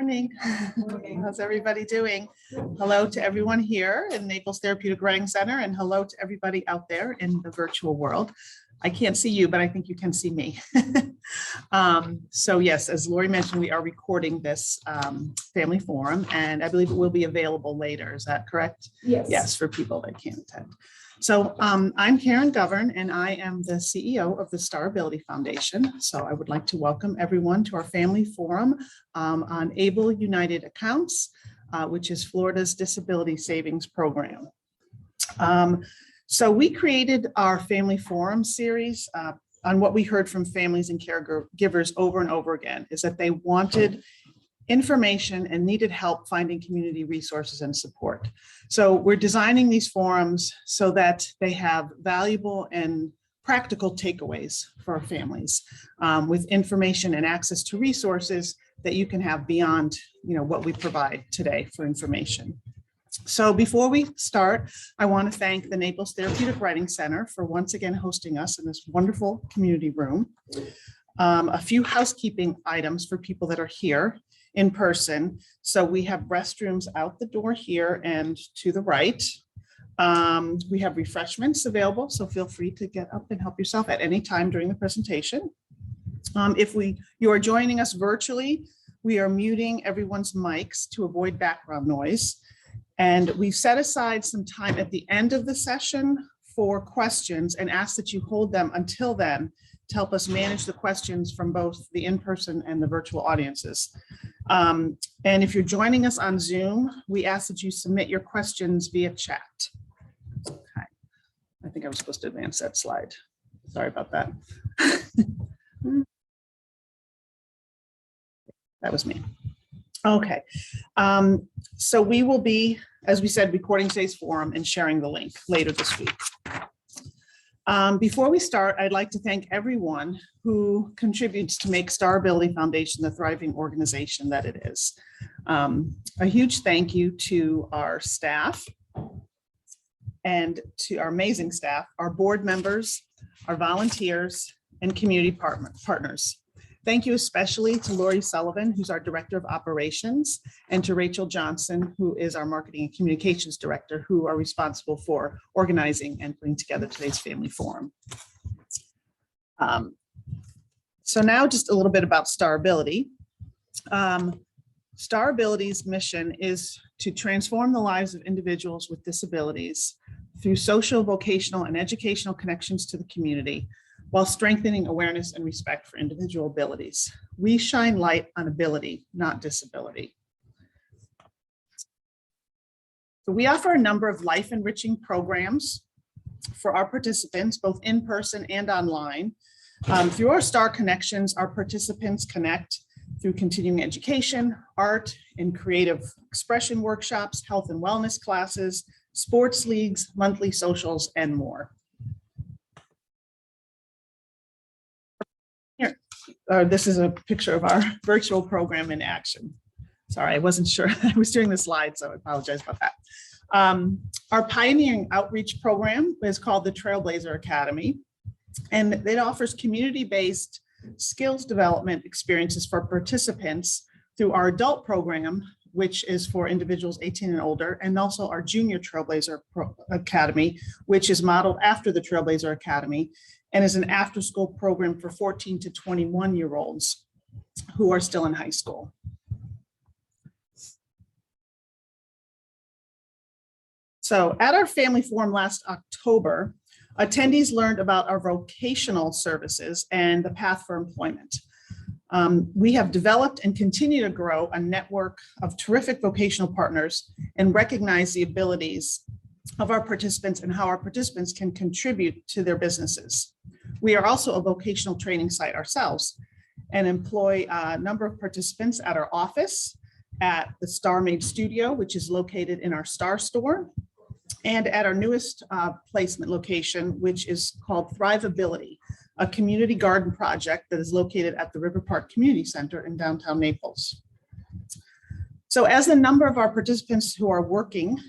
Morning. How's everybody doing? Hello to everyone here in Naples Therapeutic Writing Center, and hello to everybody out there in the virtual world. I can't see you, but I think you can see me. So yes, as Lori mentioned, we are recording this family forum, and I believe it will be available later. Is that correct? Yes. Yes, for people that can't attend. So I'm Karen Govern, and I am the CEO of the STARability Foundation. So I would like to welcome everyone to our family forum on Able United Accounts, which is Florida's disability savings program. So we created our family forum series on what we heard from families and caregivers over and over again, is that they wanted information and needed help finding community resources and support. So we're designing these forums so that they have valuable and practical takeaways for our families with information and access to resources that you can have beyond, what we provide today for information. So before we start, I want to thank the Naples Therapeutic Writing Center for once again hosting us in this wonderful community room. A few housekeeping items for people that are here in person. So we have restrooms out the door here and to the right. We have refreshments available, so feel free to get up and help yourself at any time during the presentation. If you are joining us virtually, we are muting everyone's mics to avoid background noise. And we've set aside some time at the end of the session for questions and ask that you hold them until then to help us manage the questions from both the in-person and the virtual audiences. And if you're joining us on Zoom, we ask that you submit your questions via chat. Okay. I think I was supposed to advance that slide. Sorry about that. That was me. Okay. So we will be, as we said, recording today's forum and sharing the link later this week. Before we start, I'd like to thank everyone who contributes to make STARability Foundation the thriving organization that it is. A huge thank you to our staff and to our amazing staff, our board members, our volunteers, and community partners. Thank you especially to Lori Sullivan, who's our Director of Operations, and to Rachel Johnson, who is our Marketing and Communications Director, who are responsible for organizing and putting together today's family forum. So now just a little bit about STARability. STARability's mission is to transform the lives of individuals with disabilities through social, vocational, and educational connections to the community, while strengthening awareness and respect for individual abilities. We shine light on ability, not disability. So we offer a number of life-enriching programs for our participants, both in person and online. Through our STAR Connections, our participants connect through continuing education, art and creative expression workshops, health and wellness classes, sports leagues, monthly socials, and more. Here, this is a picture of our virtual program in action. Sorry, I wasn't sure. I was doing the slide, so I apologize about that. Our pioneering outreach program is called the Trailblazer Academy, and it offers community-based skills development experiences for participants through our adult program, which is for individuals 18 and older, and also our Junior Trailblazer Academy, which is modeled after the Trailblazer Academy, and is an after-school program for 14 to 21-year-olds who are still in high school. So at our family forum last October, attendees learned about our vocational services and the path for employment. We have developed and continue to grow a network of terrific vocational partners and recognize the abilities of our participants and how our participants can contribute to their businesses. We are also a vocational training site ourselves and employ a number of participants at our office, at the Star Made Studio, which is located in our Star store, and at our newest placement location, which is called Thrivability, a community garden project that is located at the River Park Community Center in downtown Naples. So as the number of our participants who are working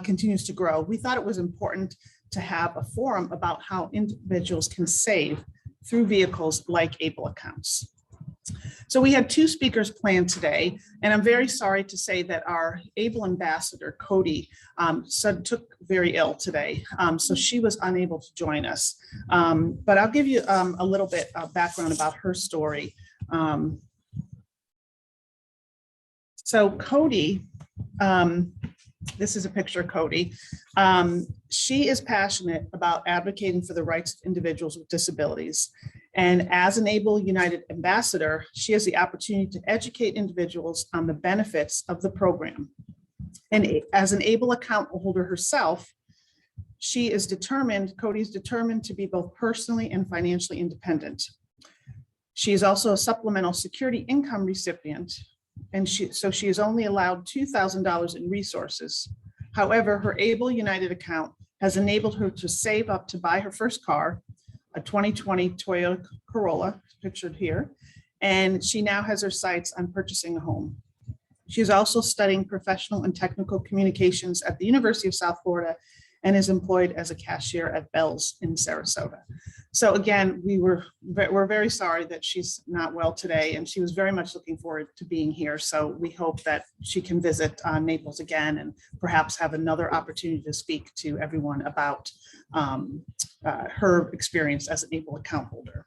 continues to grow, we thought it was important to have a forum about how individuals can save through vehicles like Able accounts. So we had two speakers planned today, and I'm very sorry to say that our ABLE ambassador, Cody, took very ill today. So she was unable to join us. But I'll give you a little bit of background about her story. So Cody, this is a picture of Cody. She is passionate about advocating for the rights of individuals with disabilities. And as an ABLE United ambassador, she has the opportunity to educate individuals on the benefits of the program. And as an ABLE account holder herself, Cody's determined to be both personally and financially independent. She is also a supplemental security income recipient, and so she is only allowed $2,000 in resources. However, her ABLE United account has enabled her to save up to buy her first car, a 2020 Toyota Corolla, pictured here, and she now has her sights on purchasing a home. She is also studying professional and technical communications at the University of South Florida and is employed as a cashier at Bell's in Sarasota. So again, we're very sorry that she's not well today, and she was very much looking forward to being here. So we hope that she can visit Naples again and perhaps have another opportunity to speak to everyone about her experience as an ABLE account holder.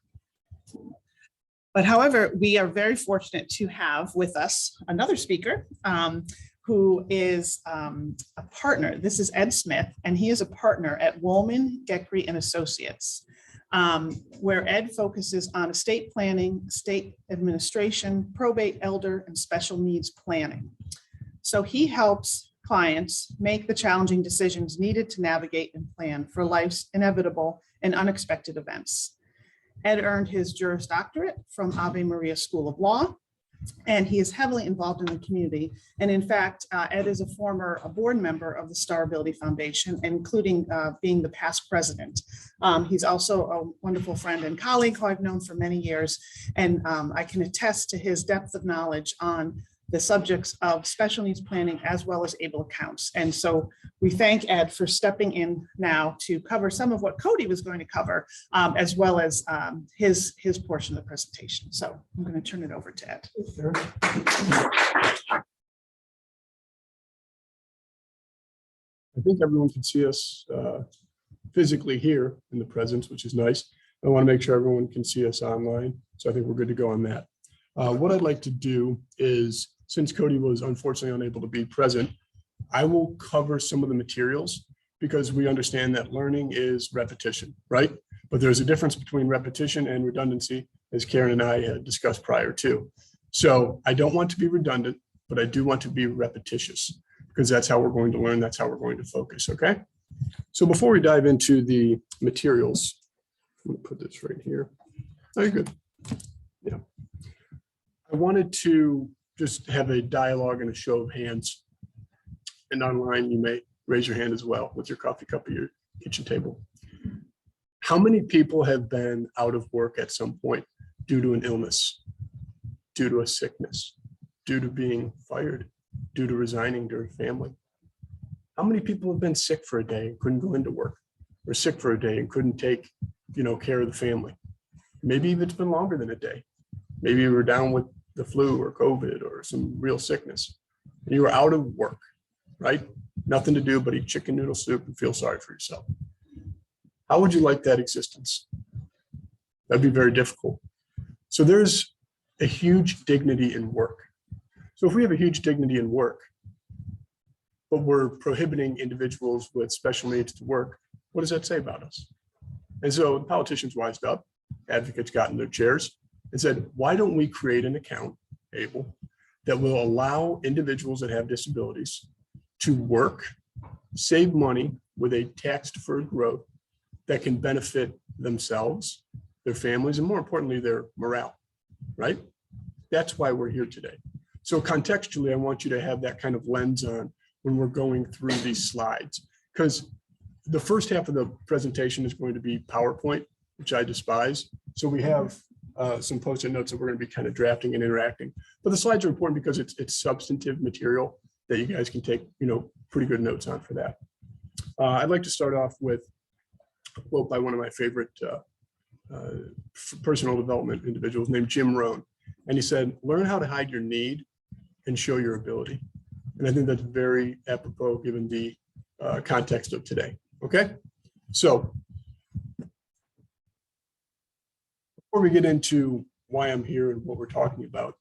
But however, we are very fortunate to have with us another speaker who is a partner. This is Ed Smith, and he is a partner at Woolman, Geckery and Associates, where Ed focuses on estate planning, estate administration, probate, elder, and special needs planning. So he helps clients make the challenging decisions needed to navigate and plan for life's inevitable and unexpected events. Ed earned his Juris Doctorate from Ave Maria School of Law, and he is heavily involved in the community. And in fact, Ed is a former board member of the STARability Foundation, including being the past president. He's also a wonderful friend and colleague who I've known for many years, and I can attest to his depth of knowledge on the subjects of special needs planning as well as ABLE accounts. And so we thank Ed for stepping in now to cover some of what Cody was going to cover, as well as his portion of the presentation. So I'm going to turn it over to Ed. I think everyone can see us physically here in the presence, which is nice. I want to make sure everyone can see us online. So I think we're good to go on that. What I'd like to do is, since Cody was unfortunately unable to be present, I will cover some of the materials because we understand that learning is repetition, right? But there's a difference between repetition and redundancy, as Karen and I had discussed prior to. So I don't want to be redundant, but I do want to be repetitious because that's how we're going to learn. That's how we're going to focus, okay? So before we dive into the materials, I'm gonna put this right here. Oh, you're good. Yeah. I wanted to just have a dialogue and a show of hands. And online, you may raise your hand as well with your coffee cup at your kitchen table. How many people have been out of work at some point due to an illness, due to a sickness, due to being fired, due to resigning to a family? How many people have been sick for a day and couldn't go into work, or sick for a day and couldn't take, care of the family? Maybe even it's been longer than a day. Maybe you were down with the flu or COVID or some real sickness, and you were out of work, right? Nothing to do but eat chicken noodle soup and feel sorry for yourself. How would you like that existence? That'd be very difficult. So there's a huge dignity in work. So if we have a huge dignity in work, but we're prohibiting individuals with special needs to work, what does that say about us? And so the politicians wised up, advocates got in their chairs and said, why don't we create an account, ABLE, that will allow individuals that have disabilities to work, save money with a tax-deferred growth that can benefit themselves, their families, and more importantly, their morale, right? That's why we're here today. So contextually, I want you to have that kind of lens on when we're going through these slides, because the first half of the presentation is going to be PowerPoint, which I despise. So we have some post-it notes that we're going to be kind of drafting and interacting. But the slides are important because it's substantive material that you guys can take, pretty good notes on for that. I'd like to start off with a quote by one of my favorite personal development individuals named Jim Rohn. And he said, learn how to hide your need and show your ability. And I think that's very apropos given the context of today. Okay, so before we get into why I'm here and what we're talking about,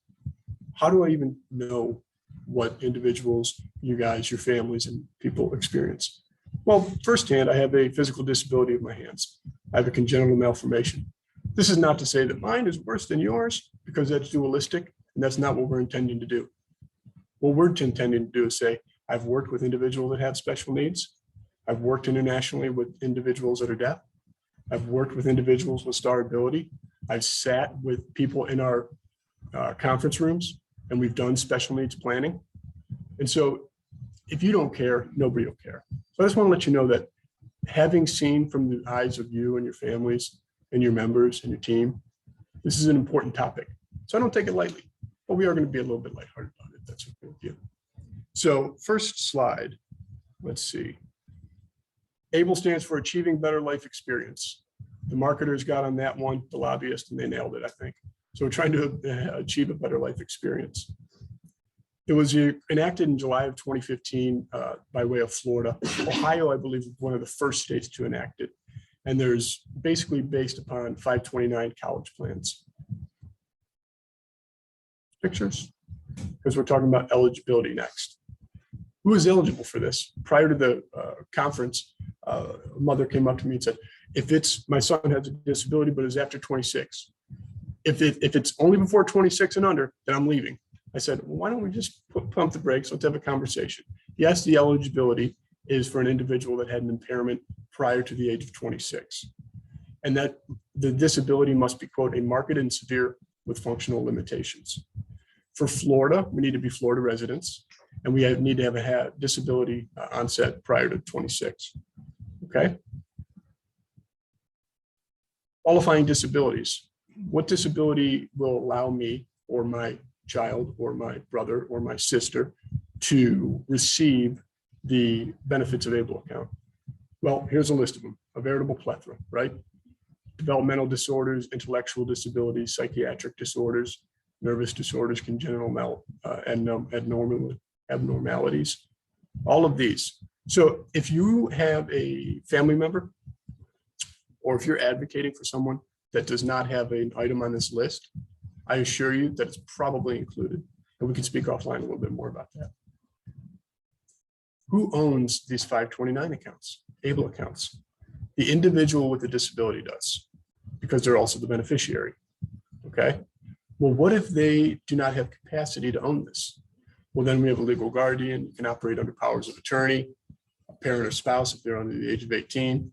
how do I even know what individuals, you guys, your families, and people experience? Well, firsthand, I have a physical disability of my hands. I have a congenital malformation. This is not to say that mine is worse than yours, because that's dualistic, and that's not what we're intending to do. What we're intending to do is say, I've worked with individuals that have special needs. I've worked internationally with individuals that are deaf. I've worked with individuals with STARability. I've sat with people in our conference rooms, and we've done special needs planning. And so if you don't care, nobody will care. So I just want to let you know that having seen from the eyes of you and your families and your members and your team, this is an important topic. So I don't take it lightly, but we are going to be a little bit lighthearted about it. That's okay with you. So first slide, let's see. ABLE stands for Achieving Better Life Experience. The marketers got on that one, the lobbyists, and they nailed it, I think. So we're trying to achieve a better life experience. It was enacted in July of 2015 by way of Florida. Ohio, I believe, was one of the first states to enact it. And there's basically based upon 529 college plans. Pictures, because we're talking about eligibility next. Who is eligible for this? Prior to the conference, a mother came up to me and said, if it's, my son has a disability, but is after 26. If it's only before 26 and under, then I'm leaving. I said, well, why don't we just pump the brakes? Let's have a conversation. Yes, the eligibility is for an individual that had an impairment prior to the age of 26. And that the disability must be, quote, a marked and severe with functional limitations. For Florida, we need to be Florida residents, and we need to have a disability onset prior to 26. Okay. Qualifying disabilities. What disability will allow me or my child or my brother or my sister to receive the benefits of ABLE account? Well, here's a list of them, a veritable plethora, right? Developmental disorders, intellectual disabilities, psychiatric disorders, nervous disorders, congenital abnormalities, all of these. So if you have a family member, or if you're advocating for someone that does not have an item on this list, I assure you that it's probably included. And we can speak offline a little bit more about that. Who owns these 529 accounts, ABLE accounts? The individual with the disability does, because they're also the beneficiary. Okay. Well, what if they do not have capacity to own this? Well, then we have a legal guardian. You can operate under powers of attorney, a parent or spouse if they're under the age of 18,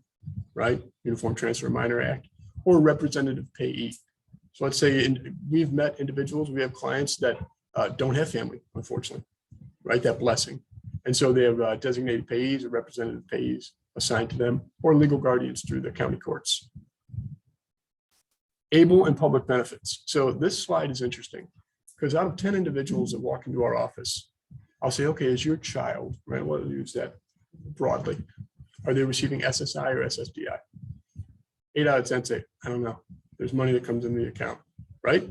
right? Uniform Transfer Minor Act, or a representative payee. So let's say we've met individuals, we have clients that don't have family, unfortunately, right? That blessing. And so they have designated payees or representative payees assigned to them, or legal guardians through the county courts. ABLE and public benefits. So this slide is interesting because out of 10 individuals that walk into our office, I'll say, okay, is your child, right? We'll use that broadly. Are they receiving SSI or SSDI? 8 out of 10 say, I don't know. There's money that comes in the account, right?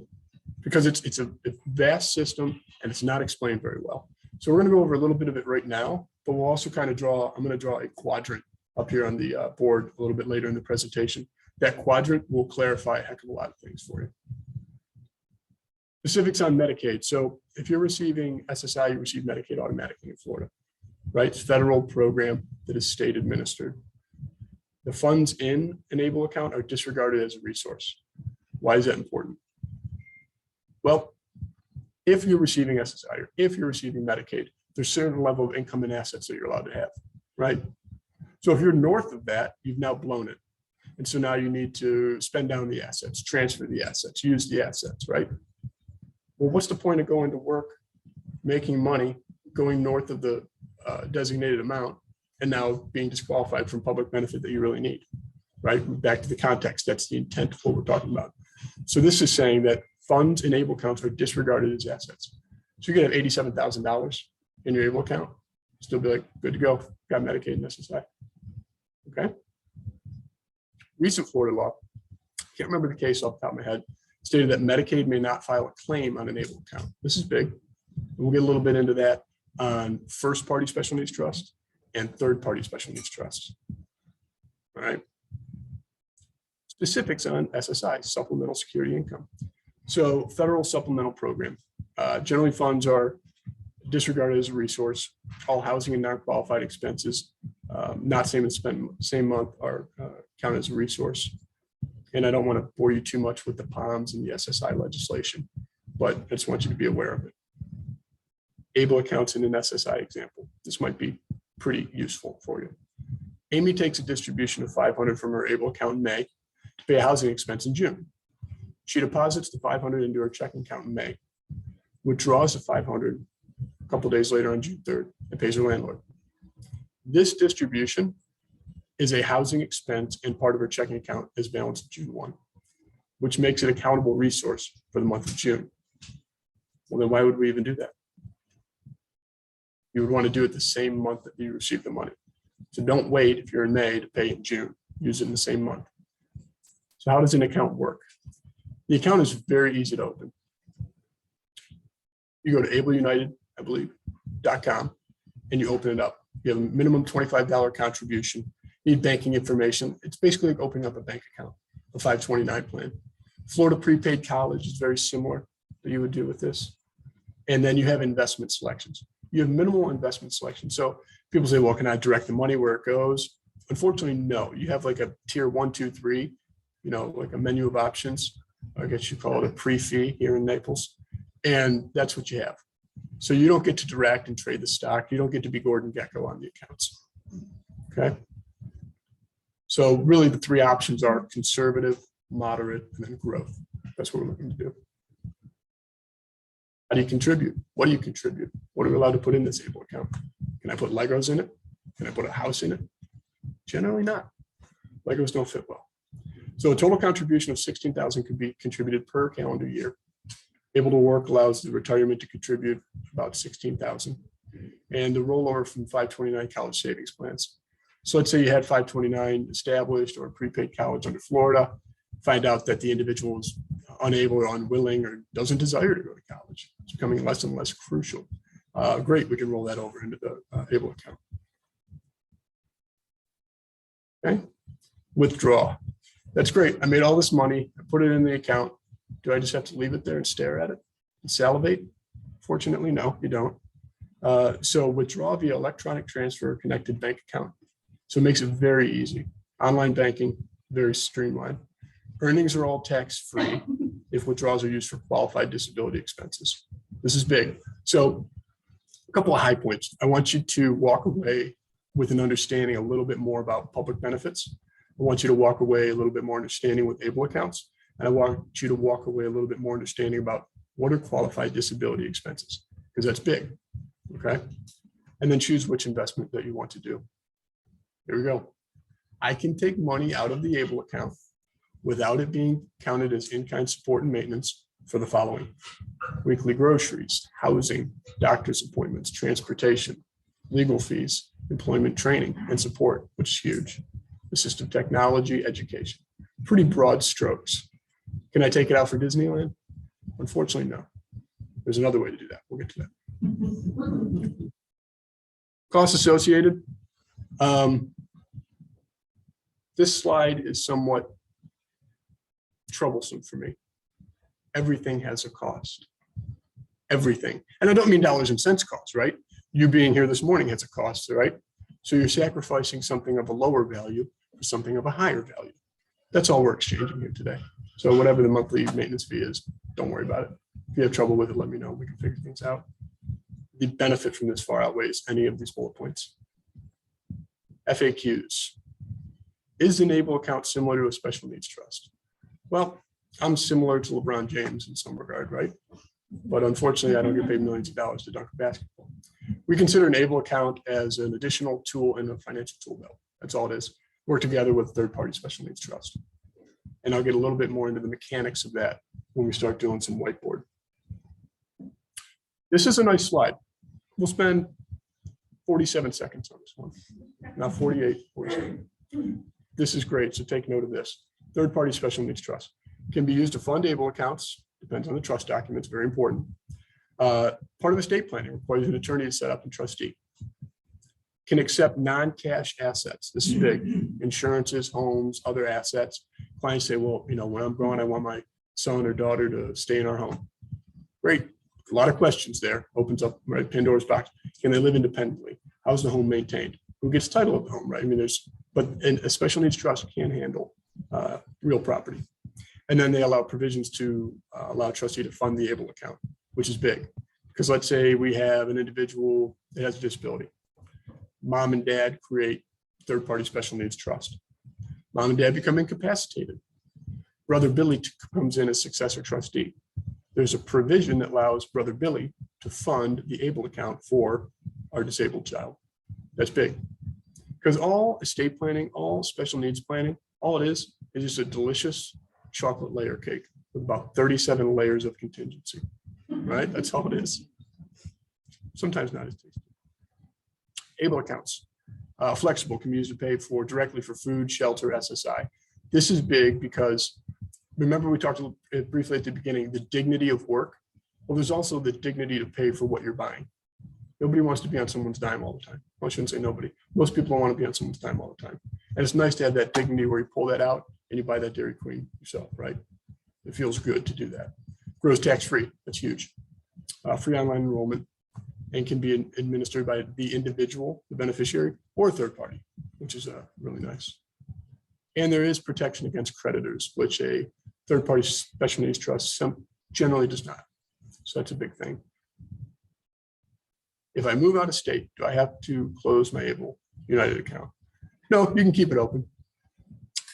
Because it's a vast system and it's not explained very well. So we're going to go over a little bit of it right now, but we'll also kind of I'm going to draw a quadrant up here on the board a little bit later in the presentation. That quadrant will clarify a heck of a lot of things for you. Specifics on Medicaid. So if you're receiving SSI, you receive Medicaid automatically in Florida, right? It's a federal program that is state administered. The funds in an ABLE account are disregarded as a resource. Why is that important? Well, if you're receiving SSI or if you're receiving Medicaid, there's a certain level of income and assets that you're allowed to have, right? So if you're north of that, you've now blown it. And so now you need to spend down the assets, transfer the assets, use the assets, right? Well, what's the point of going to work, making money, going north of the designated amount, and now being disqualified from public benefit that you really need, right? Back to the context, that's the intent of what we're talking about. So this is saying that funds in ABLE accounts are disregarded as assets. So you can have $87,000 in your ABLE account, still be like, good to go, got Medicaid and SSI, okay? Recent Florida law, can't remember the case off the top of my head, stated that Medicaid may not file a claim on an ABLE account. This is big. We'll get a little bit into that on first-party special needs trust and third-party special needs trust. All right. Specifics on SSI, Supplemental Security Income. So federal supplemental program. Generally funds are disregarded as a resource. All housing and non-qualified expenses, not same as spent same month, are counted as a resource. And I don't want to bore you too much with the POMs and the SSI legislation, but I just want you to be aware of it. ABLE accounts in an SSI example. This might be pretty useful for you. Amy takes a distribution of $500 from her ABLE account in May to pay a housing expense in June. She deposits the $500 into her checking account in May, withdraws the $500 a couple days later on June 3rd, and pays her landlord. This distribution is a housing expense and part of her checking account is balanced June 1, which makes it a countable resource for the month of June. Well, then why would we even do that? You would want to do it the same month that you receive the money. So don't wait if you're in May to pay in June, use it in the same month. So how does an account work? The account is very easy to open. You go to ableunited, I believe, .com, and you open it up. You have a minimum $25 contribution, need banking information. It's basically like opening up a bank account, a 529 plan. Florida prepaid college is very similar that you would do with this. And then you have investment selections. You have minimal investment selection. So people say, well, can I direct the money where it goes? Unfortunately, no. You have like a tier 1, 2, 3, like a menu of options. I guess you call it a pre-fee here in Naples. And that's what you have. So you don't get to direct and trade the stock. You don't get to be Gordon Gekko on the accounts. Okay. So really the three options are conservative, moderate, and then growth. That's what we're looking to do. How do you contribute? What do you contribute? What are we allowed to put in this ABLE account? Can I put Legos in it? Can I put a house in it? Generally not. Legos don't fit well. So a total contribution of $16,000 could be contributed per calendar year. Able to work allows the retirement to contribute about $16,000. And the rollover from 529 college savings plans. So let's say you had 529 established or prepaid college under Florida, find out that the individual is unable or unwilling or doesn't desire to go to college. It's becoming less and less crucial. Great, we can roll that over into the ABLE account. Okay, withdraw. That's great. I made all this money, I put it in the account. Do I just have to leave it there and stare at it and salivate? Fortunately, no, you don't. So withdraw via electronic transfer or connected bank account. So it makes it very easy. Online banking, very streamlined. Earnings are all tax-free if withdrawals are used for qualified disability expenses. This is big. So a couple of high points. I want you to walk away with an understanding a little bit more about public benefits. I want you to walk away a little bit more understanding with ABLE accounts. And I want you to walk away a little bit more understanding about what are qualified disability expenses, because that's big, okay? And then choose which investment that you want to do. Here we go. I can take money out of the ABLE account without it being counted as in-kind support and maintenance for the following: weekly groceries, housing, doctor's appointments, transportation, legal fees, employment training and support, which is huge, assistive technology, education. Pretty broad strokes. Can I take it out for Disneyland? Unfortunately, no. There's another way to do that. We'll get to that. Costs associated. This slide is somewhat troublesome for me. Everything has a cost. Everything. And I don't mean dollars and cents cost, right? You being here this morning has a cost, right? So you're sacrificing something of a lower value for something of a higher value. That's all we're exchanging here today. So whatever the monthly maintenance fee is, don't worry about it. If you have trouble with it, let me know. We can figure things out. The benefit from this far outweighs any of these bullet points. FAQs. Is an ABLE account similar to a special needs trust? Well, I'm similar to LeBron James in some regard, right? But unfortunately, I don't get paid millions of dollars to dunk a basketball. We consider an ABLE account as an additional tool in a financial tool belt. That's all it is. Work together with third-party special needs trust. And I'll get a little bit more into the mechanics of that when we start doing some whiteboard. This is a nice slide. We'll spend 47 seconds on this one. Not 48, 47. This is great, so take note of this. Third-party special needs trust. can be used to fund able accounts, depends on the trust documents, very important. Part of estate planning requires an attorney to set up a trustee. Can accept non-cash assets. This is big. Insurances, homes, other assets. Clients say, well, you know, when I'm gone, I want my son or daughter to stay in our home. Great. A lot of questions there. Opens up, right, Pandora's box. Can they live independently? How's the home maintained? Who gets title of the home, right? I mean, and a special needs trust can handle real property. And then they allow provisions to allow a trustee to fund the able account, which is big. Because let's say we have an individual that has a disability. Mom and dad create third-party special needs trust. Mom and dad become incapacitated. Brother Billy comes in as successor trustee. There's a provision that allows Brother Billy to fund the able account for our disabled child. That's big. Because all estate planning, all special needs planning, all it is just a delicious chocolate layer cake with about 37 layers of contingency, right? That's all it is. Sometimes not as tasty. Able accounts, flexible, can be used to pay for directly for food, shelter, SSI. This is big because remember we talked briefly at the beginning, the dignity of work. Well, there's also the dignity to pay for what you're buying. Nobody wants to be on someone's dime all the time. Well, I shouldn't say nobody. Most people don't want to be on someone's dime all the time. And it's nice to have that dignity where you pull that out and you buy that Dairy Queen yourself, right? It feels good to do that. Grows tax-free, that's huge. Free online enrollment, and can be administered by the individual, the beneficiary, or a third party, which is really nice. And there is protection against creditors, which a third party special needs trust generally does not. So that's a big thing. If I move out of state, do I have to close my Able United account? No, you can keep it open.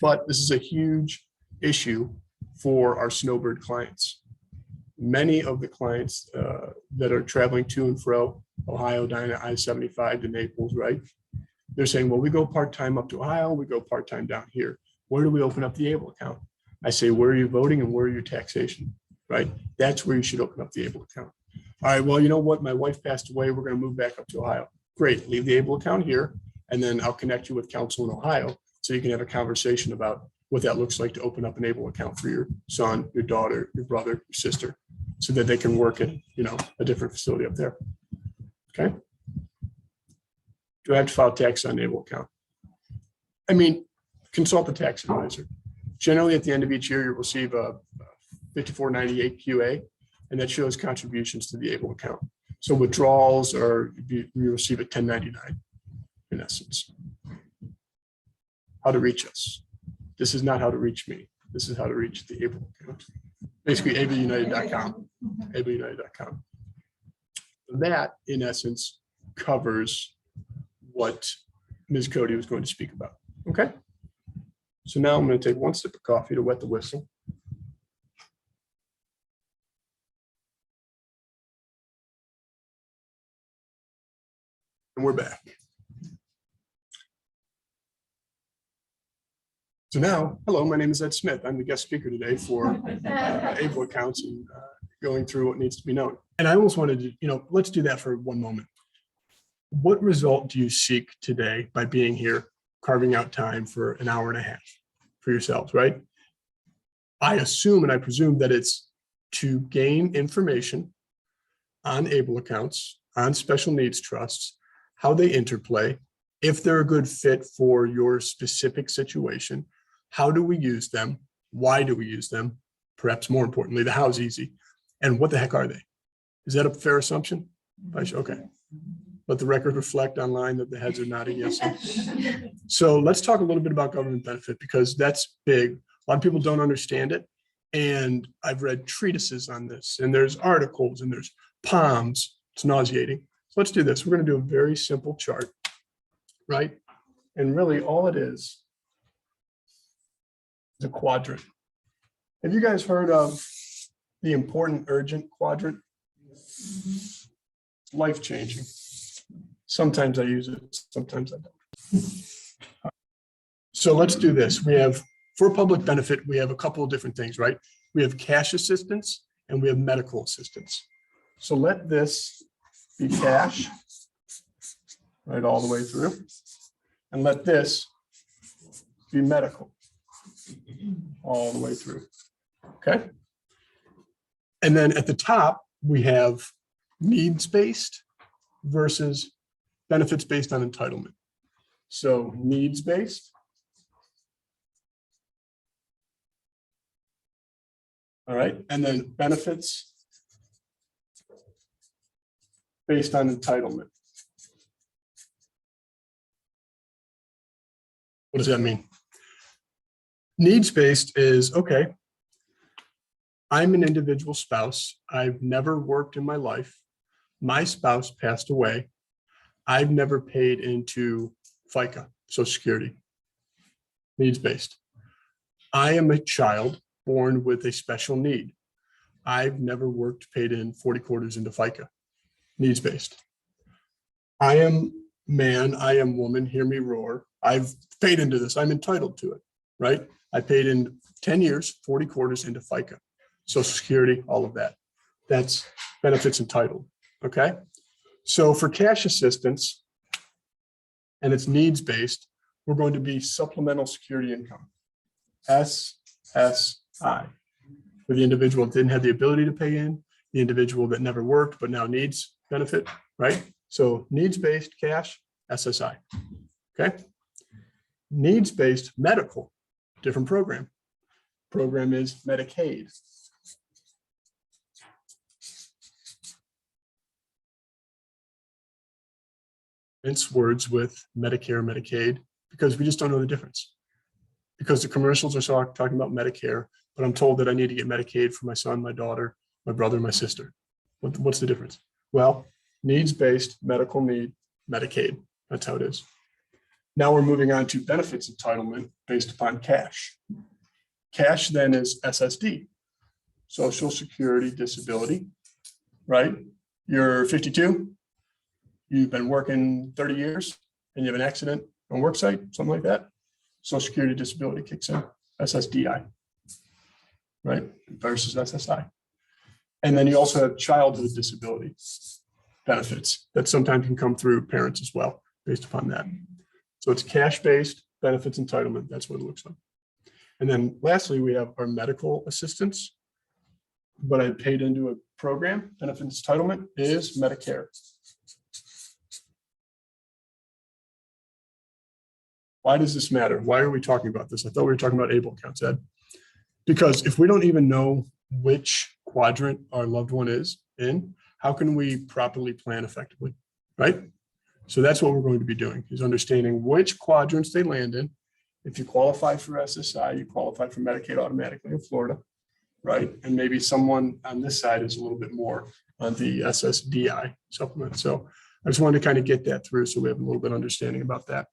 But this is a huge issue for our snowbird clients. Many of the clients that are traveling to and fro, Ohio, down I-75 to Naples, right? They're saying, well, we go part-time up to Ohio, we go part-time down here. Where do we open up the Able account? I say, where are you voting and where are your taxation, right? That's where you should open up the Able account. All right, well, you know what? My wife passed away. We're going to move back up to Ohio. Great, leave the Able account here, and then I'll connect you with counsel in Ohio so you can have a conversation about what that looks like to open up an Able account for your son, your daughter, your brother, your sister, so that they can work in, you know, a different facility up there. Okay. Do I have to file tax on Able account? I mean, consult the tax advisor. Generally, at the end of each year, you'll receive a 5498 QA, and that shows contributions to the Able account. So withdrawals are, you receive a 1099 in essence. How to reach us. This is not how to reach me. This is how to reach the Able account. Basically, ableunited.com, ableunited.com. That, in essence, covers what Ms. Cody was going to speak about. Okay. So now I'm going to take one sip of coffee to wet the whistle. And we're back. So now, hello, my name is Ed Smith. I'm the guest speaker today for Able accounts and going through what needs to be known. And I almost wanted to, you know, let's do that for one moment. What result do you seek today by being here, carving out time for an hour and a half for yourselves, right? I assume and I presume that it's to gain information on Able accounts, on special needs trusts, how they interplay, if they're a good fit for your specific situation, how do we use them? Why do we use them? Perhaps more importantly, the how's easy. And what the heck are they? Is that a fair assumption? Okay. Let the record reflect online that the heads are nodding yes. So let's talk a little bit about government benefit because that's big. A lot of people don't understand it. And I've read treatises on this and there's articles and there's POMs. It's nauseating. So let's do this. We're going to do a very simple chart, right? And really all it is a quadrant. Have you guys heard of the important urgent quadrant? Life-changing. Sometimes I use it, sometimes I don't. So let's do this. We have, for public benefit, we have a couple of different things, right? We have cash assistance and we have medical assistance. So let this be cash, right, all the way through. And let this be medical, all the way through. Okay. And then at the top, we have needs-based versus benefits based on entitlement. So needs-based. All right, and then benefits based on entitlement. What does that mean? Needs-based is, okay, I'm an individual spouse. I've never worked in my life. My spouse passed away. I've never paid into FICA, Social Security. Needs-based. I am a child born with a special need. I've never worked, paid in 40 quarters into FICA. Needs-based. I am man, I am woman, hear me roar. I've paid into this. I'm entitled to it, right? I paid in 10 years, 40 quarters into FICA, Social Security, all of that. That's benefits entitled, okay? So for cash assistance, and it's needs-based, we're going to be supplemental security income, SSI. For the individual that didn't have the ability to pay in, the individual that never worked but now needs benefit, right? So needs-based cash, SSI, okay? Needs-based medical, different program. Program is Medicaid. Mince words with Medicare, Medicaid, because we just don't know the difference. Because the commercials are talking about Medicare, but I'm told that I need to get Medicaid for my son, my daughter, my brother, my sister. What's the difference? Well, needs-based medical need, Medicaid. That's how it is. Now we're moving on to benefits entitlement based upon cash. Cash then is SSD, Social Security Disability, right? You're 52, you've been working 30 years, and you have an accident on work site, something like that. Social Security Disability kicks in, SSDI, right? Versus SSI. And then you also have childhood disability benefits that sometimes can come through parents as well, based upon that. So it's cash-based benefits entitlement. That's what it looks like. And then lastly, we have our medical assistance, but I paid into a program. Benefits entitlement is Medicare. Why does this matter? Why are we talking about this? I thought we were talking about ABLE accounts, Ed. Because if we don't even know which quadrant our loved one is in, how can we properly plan effectively, right? So that's what we're going to be doing, is understanding which quadrants they land in. If you qualify for SSI, you qualify for Medicaid automatically in Florida, right? And maybe someone on this side is a little bit more on the SSDI supplement. So I just wanted to kind of get that through so we have a little bit of understanding about that.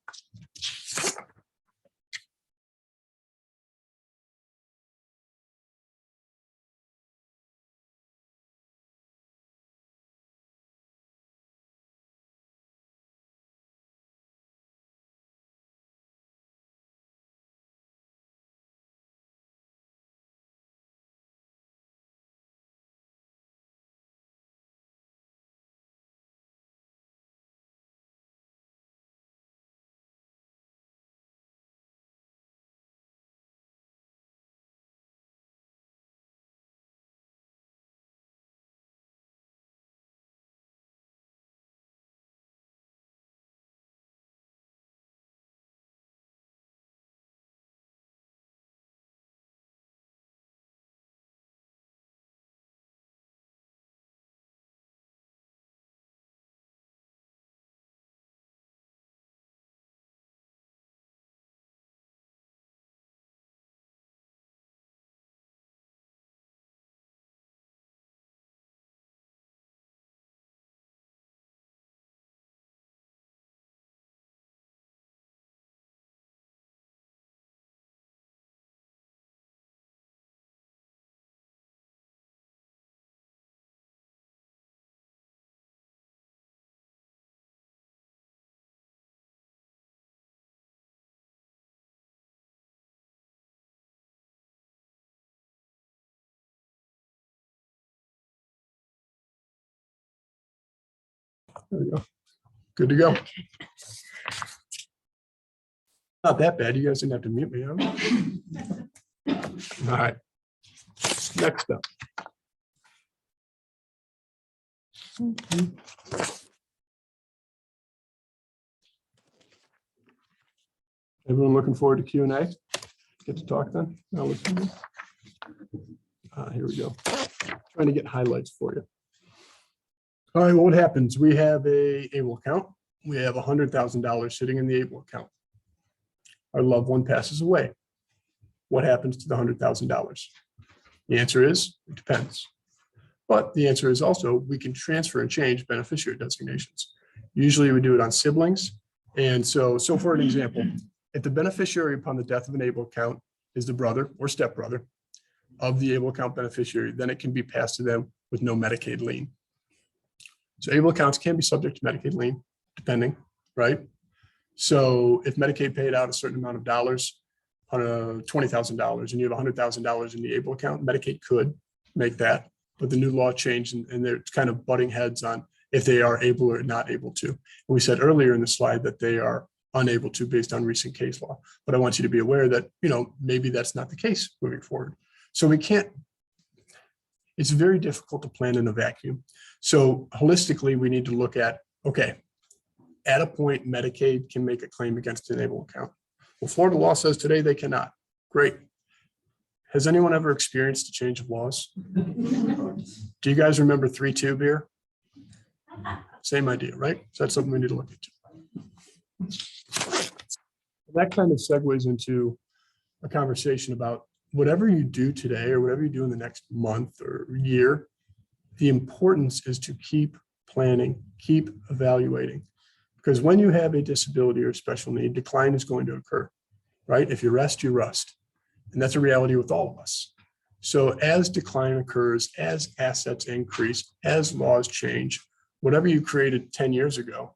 There we go. Good to go. Not that bad. You guys didn't have to mute me. Huh? All right. Next up. Everyone looking forward to Q&A? Get to talk then? Now listen. Here we go. Trying to get highlights for you. All right, well, what happens? We have a ABLE account. We have $100,000 sitting in the ABLE account. Our loved one passes away. What happens to the $100,000? The answer is, it depends. But the answer is also, we can transfer and change beneficiary designations. Usually we do it on siblings. And so for an example, if the beneficiary upon the death of an ABLE account is the brother or stepbrother of the ABLE account beneficiary, then it can be passed to them with no Medicaid lien. So ABLE accounts can be subject to Medicaid lien, depending, right? So if Medicaid paid out a certain amount of dollars, $20,000, and you have $100,000 in the ABLE account, Medicaid could make that, but the new law changed and they're kind of butting heads on if they are able or not able to. And we said earlier in the slide that they are unable to based on recent case law, but I want you to be aware that, maybe that's not the case moving forward. So we can't, it's very difficult to plan in a vacuum. So holistically, we need to look at, okay, at a point, Medicaid can make a claim against an ABLE account. Well, Florida law says today they cannot. Great. Has anyone ever experienced a change of laws? Do you guys remember 3-2 beer? Same idea, right? So that's something we need to look into. That kind of segues into a conversation about whatever you do today or whatever you do in the next month or year, the importance is to keep planning, keep evaluating. Because when you have a disability or special need, decline is going to occur, right? If you rest, you rust. And that's a reality with all of us. So as decline occurs, as assets increase, as laws change, whatever you created 10 years ago,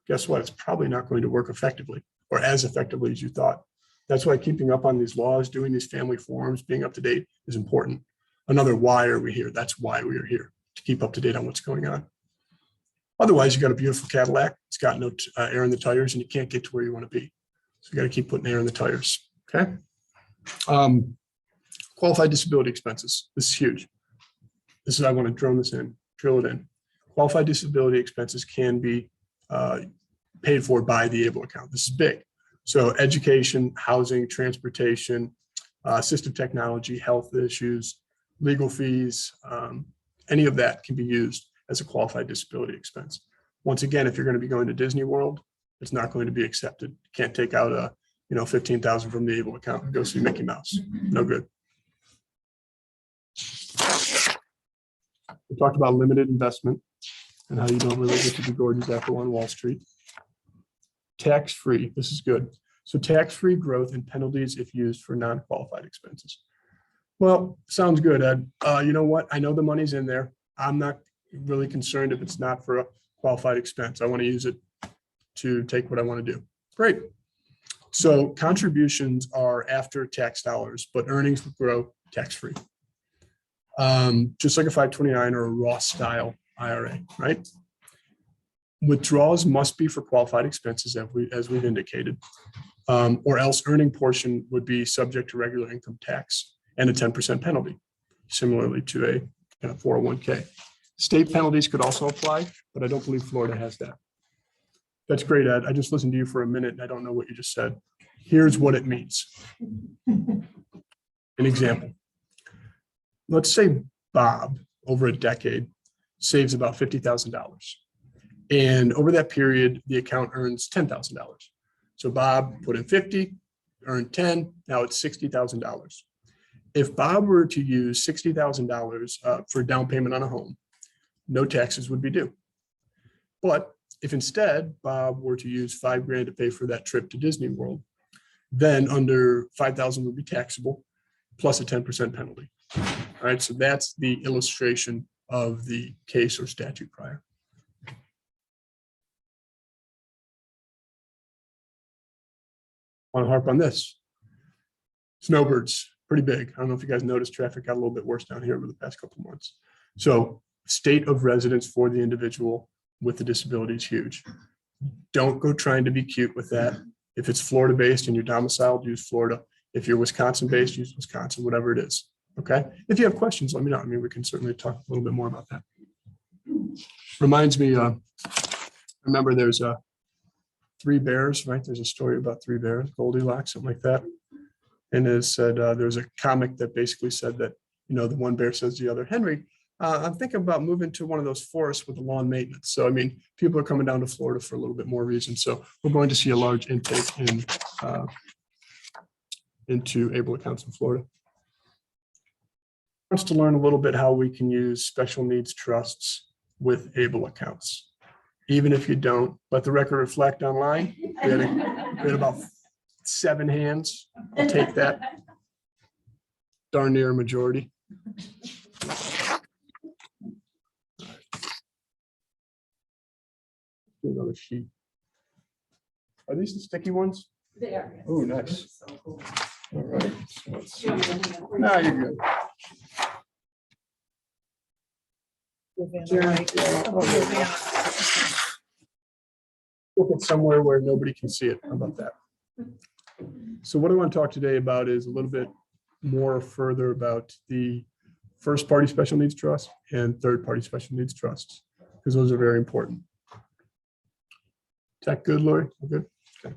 guess what? It's probably not going to work effectively or as effectively as you thought. That's why keeping up on these laws, doing these family forums, being up to date is important. Another why are we here? That's why we are here, to keep up to date on what's going on. Otherwise, you got a beautiful Cadillac. It's got no air in the tires and you can't get to where you want to be. So you got to keep putting air in the tires. Okay. Qualified disability expenses. This is huge. This is, I want to drill it in. Qualified disability expenses can be paid for by the ABLE account. This is big. So education, housing, transportation, assistive technology, health issues, legal fees, any of that can be used as a qualified disability expense. Once again, if you're going to be going to Disney World, it's not going to be accepted. You can't take out a $15,000 from the ABLE account and go see Mickey Mouse. No good. We talked about limited investment and how you don't really get to be Gordon's apple on Wall Street. Tax-free, this is good. So tax-free growth and penalties if used for non-qualified expenses. Well, sounds good, Ed. You know what? I know the money's in there. I'm not really concerned if it's not for a qualified expense. I want to use it to take what I want to do. Great. So contributions are after tax dollars, but earnings will grow tax-free. Just like a 529 or a Roth style IRA, right? Withdrawals must be for qualified expenses as we've indicated, or else earning portion would be subject to regular income tax and a 10% penalty, similarly to a kind of 401k. State penalties could also apply, but I don't believe Florida has that. That's great, Ed. I just listened to you for a minute and I don't know what you just said. Here's what it means. An example. Let's say Bob, over a decade, saves about $50,000. And over that period, the account earns $10,000. So Bob put in 50, earned 10, now it's $60,000. If Bob were to use $60,000 for down payment on a home, no taxes would be due. But if instead Bob were to use $5,000 to pay for that trip to Disney World, then under $5,000 would be taxable plus a 10% penalty. All right, so that's the illustration of the case or statute prior. I want to harp on this. Snowbirds, pretty big. I don't know if you guys noticed, traffic got a little bit worse down here over the past couple of months. So state of residence for the individual with the disability is huge. Don't go trying to be cute with that. If it's Florida based and you're domiciled, use Florida. If you're Wisconsin based, use Wisconsin, whatever it is. Okay, if you have questions, let me know. I mean, we can certainly talk a little bit more about that. Reminds me, remember there's three bears, right? There's a story about three bears, Goldilocks, something like that. And it said, there's a comic that basically said that, the one bear says to the other, Henry, I'm thinking about moving to one of those forests with the lawn maintenance. So, I mean, people are coming down to Florida for a little bit more reason. So we're going to see a large intake into able accounts in Florida. Wants to learn a little bit how we can use special needs trusts with able accounts. Even if you don't, let the record reflect online. We had about 7 hands. I'll take that. Darn near a majority. Do another sheet. Are these the sticky ones? They are. Oh, nice. All right. So let's see. No, you're good. Look at somewhere where nobody can see it. How about that? So what I want to talk today about is a little bit more further about the first party special needs trust and third party special needs trusts, because those are very important. Tech good, Lori? We're good? Okay.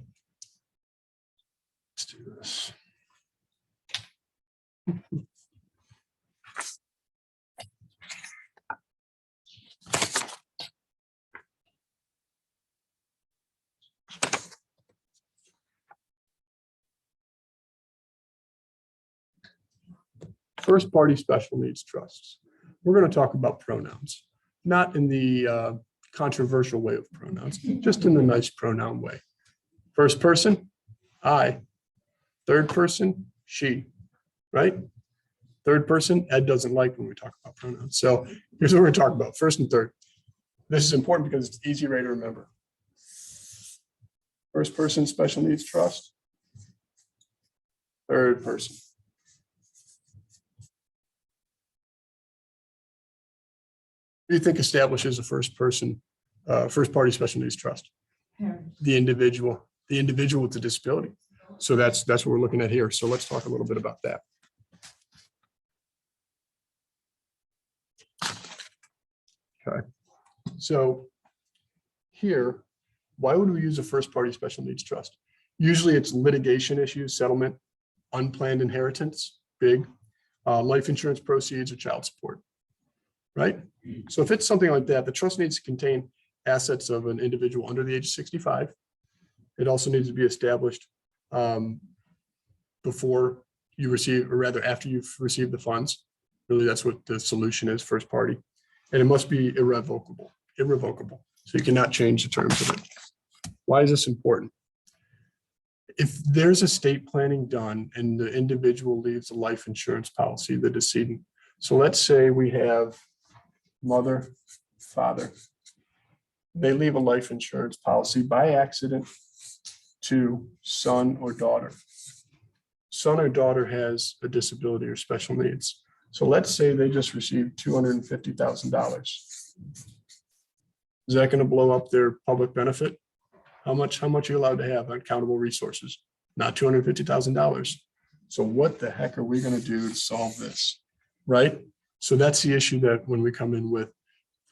Let's do this. First party special needs trusts. We're going to talk about pronouns, not in the controversial way of pronouns, just in the nice pronoun way. First person, I. Third person, she, right? Third person, Ed doesn't like when we talk about pronouns. So here's what we're talking about, first and third. This is important because it's an easy way to remember. First person special needs trust. Third person. What do you think establishes a first party special needs trust? The individual with the disability. So that's what we're looking at here. So let's talk a little bit about that. Okay. So here, why would we use a first party special needs trust? Usually it's litigation issues, settlement, unplanned inheritance, big, life insurance proceeds or child support, right? So if it's something like that, the trust needs to contain assets of an individual under the age of 65. It also needs to be established before you receive, or rather after you've received the funds. Really, that's what the solution is, first party. And it must be irrevocable. So you cannot change the terms of it. Why is this important? If there's estate planning done and the individual leaves a life insurance policy, the decedent. So let's say we have mother, father. They leave a life insurance policy by accident to son or daughter. Son or daughter has a disability or special needs. So let's say they just received $250,000. Is that going to blow up their public benefit? How much are you allowed to have on accountable resources? Not $250,000. So what the heck are we going to do to solve this? Right? So that's the issue that when we come in with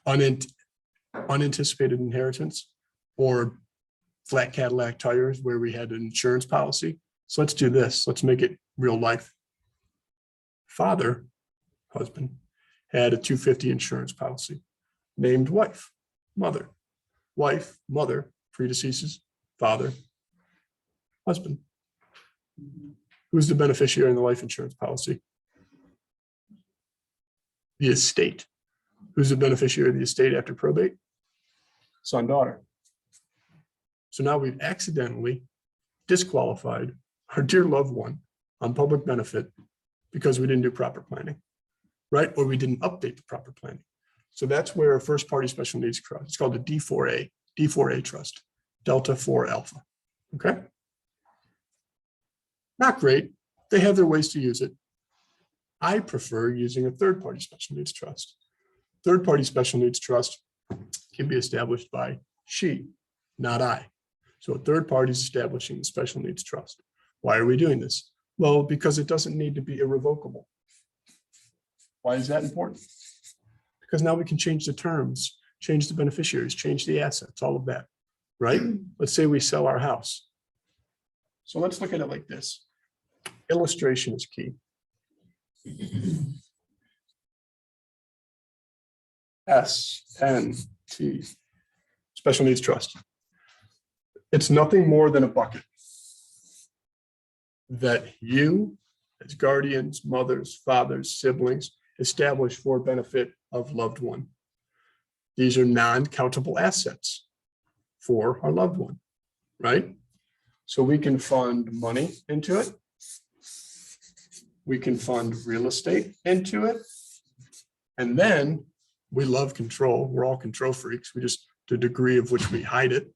unanticipated inheritance or flat Cadillac tires where we had an insurance policy. So let's do this. Let's make it real life. Father, husband, had a $250 insurance policy. Named wife, mother. Wife, mother, predeceases, father, husband. Who's the beneficiary in the life insurance policy? The estate. Who's the beneficiary of the estate after probate? Son, daughter. So now we've accidentally disqualified our dear loved one on public benefit because we didn't do proper planning, right? Or we didn't update the proper planning. So that's where a first party special needs trust, it's called a D4A trust, Delta 4 Alpha, okay? Not great. They have their ways to use it. I prefer using a third party special needs trust. Third party special needs trust can be established by she, not I. So a third party is establishing the special needs trust. Why are we doing this? Well, because it doesn't need to be irrevocable. Why is that important? Because now we can change the terms, change the beneficiaries, change the assets, all of that, right? Let's say we sell our house. So let's look at it like this. Illustration is key. SNT, Special Needs Trust. It's nothing more than a bucket that you, as guardians, mothers, fathers, siblings, establish for benefit of loved one. These are non-countable assets for our loved one, right? So we can fund money into it. We can fund real estate into it. And then we love control. We're all control freaks. We just, the degree of which we hide it,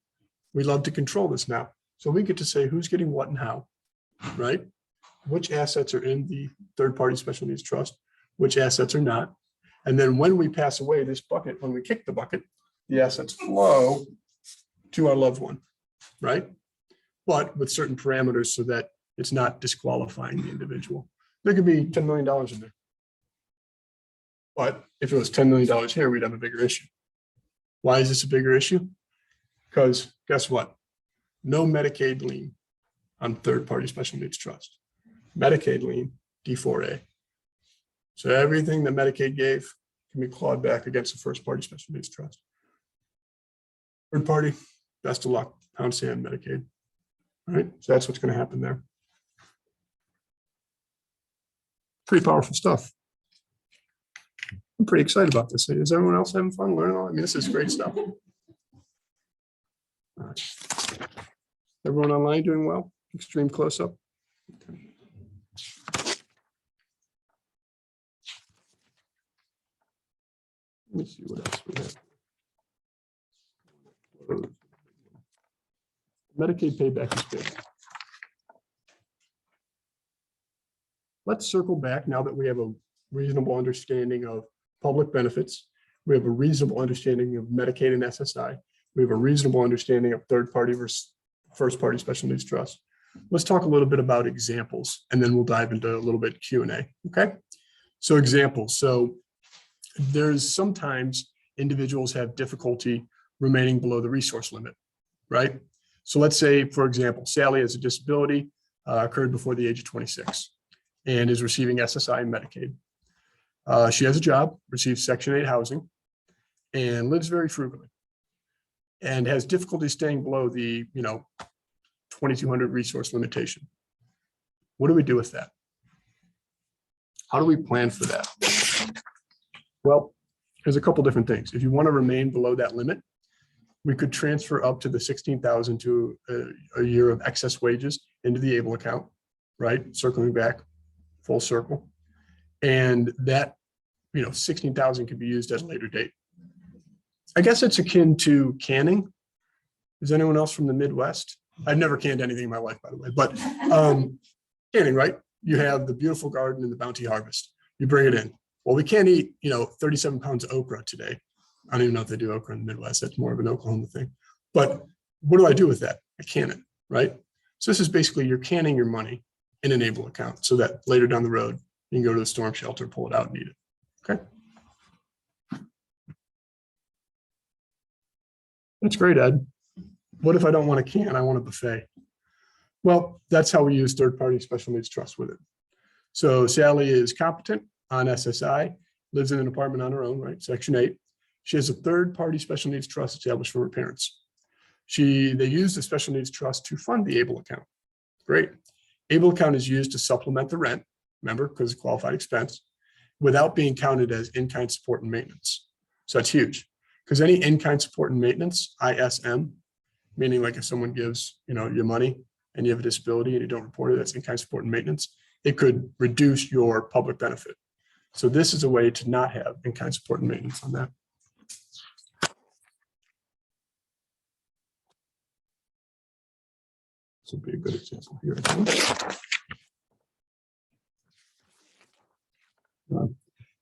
we love to control this now. So we get to say who's getting what and how, right? Which assets are in the third-party special needs trust, which assets are not. And then when we pass away, this bucket, when we kick the bucket, the assets flow to our loved one, right? But with certain parameters so that it's not disqualifying the individual. There could be $10 million in there. But if it was $10 million here, we'd have a bigger issue. Why is this a bigger issue? Because guess what? No Medicaid lien on third-party special needs trust. Medicaid lien, D4A. So everything that Medicaid gave can be clawed back against the first-party special needs trust. Third party, best of luck, pound sand, Medicaid. All right, so that's what's going to happen there. Pretty powerful stuff. I'm pretty excited about this. Is everyone else having fun learning all? I mean, this is great stuff. All right. Everyone online doing well? Extreme close-up. Okay. Let me see what else we have. Medicaid payback is big. Let's circle back now that we have a reasonable understanding of public benefits. We have a reasonable understanding of Medicaid and SSI. We have a reasonable understanding of third-party versus first-party special needs trust. Let's talk a little bit about examples, and then we'll dive into a little bit Q&A, okay? So examples. So there's sometimes individuals have difficulty remaining below the resource limit, right? So let's say, for example, Sally has a disability, occurred before the age of 26 and is receiving SSI and Medicaid. She has a job, receives Section 8 housing, and lives very frugally, and has difficulty staying below the 2,200 resource limitation. What do we do with that? How do we plan for that? Well, there's a couple different things. If you want to remain below that limit, we could transfer up to the 16,000 to a year of excess wages into the ABLE account, right? Circling back, full circle. And that, 16,000 could be used at a later date. I guess it's akin to canning. Is anyone else from the Midwest? I've never canned anything in my life, by the way, but canning, right? You have the beautiful garden and the bounty harvest. You bring it in. Well, we can't eat, 37 pounds of okra today. I don't even know if they do okra in the Midwest. That's more of an Oklahoma thing. But what do I do with that? I can it, right? So this is basically you're canning your money in an ABLE account so that later down the road, you can go to the storm shelter, pull it out and eat it, okay? That's great, Ed. What if I don't want a can? I want a buffet. Well, that's how we use third-party special needs trust with it. So Sally is competent on SSI, lives in an apartment on her own, right? Section 8. She has a third-party special needs trust established for her parents. They use the special needs trust to fund the ABLE account. Great. ABLE account is used to supplement the rent, remember, because it's qualified expense, without being counted as in-kind support and maintenance. So that's huge, because any in-kind support and maintenance, ISM, meaning like if someone gives you money and you have a disability and you don't report it, that's in-kind support and maintenance, it could reduce your public benefit. So this is a way to not have in-kind support and maintenance on that. This would be a good example here.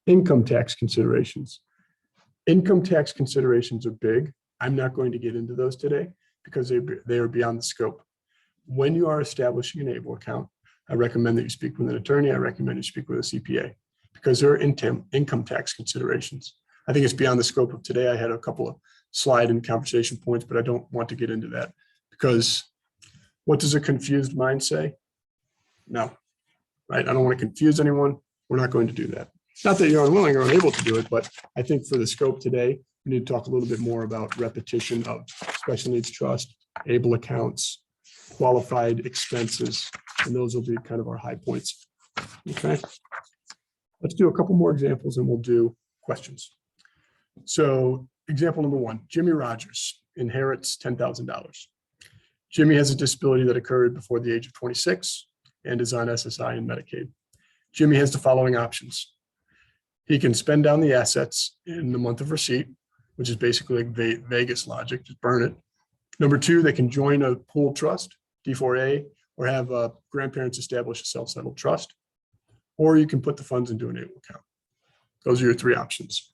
Income tax considerations. Income tax considerations are big. I'm not going to get into those today because they are beyond the scope. When you are establishing an ABLE account, I recommend that you speak with an attorney. I recommend you speak with a CPA because there are income tax considerations. I think it's beyond the scope of today. I had a couple of slide and conversation points, but I don't want to get into that because what does a confused mind say? No, right? I don't want to confuse anyone. We're not going to do that. Not that you're unwilling or unable to do it, but I think for the scope today, we need to talk a little bit more about repetition of special needs trust, able accounts, qualified expenses, and those will be kind of our high points. Okay. Let's do a couple more examples and we'll do questions. So example number one, Jimmy Rogers inherits $10,000. Jimmy has a disability that occurred before the age of 26 and is on SSI and Medicaid. Jimmy has the following options. He can spend down the assets in the month of receipt, which is basically like Vegas logic, just burn it. Number two, they can join a pooled trust, D4A, or have grandparents establish a self-settled trust, or you can put the funds into an able account. Those are your three options.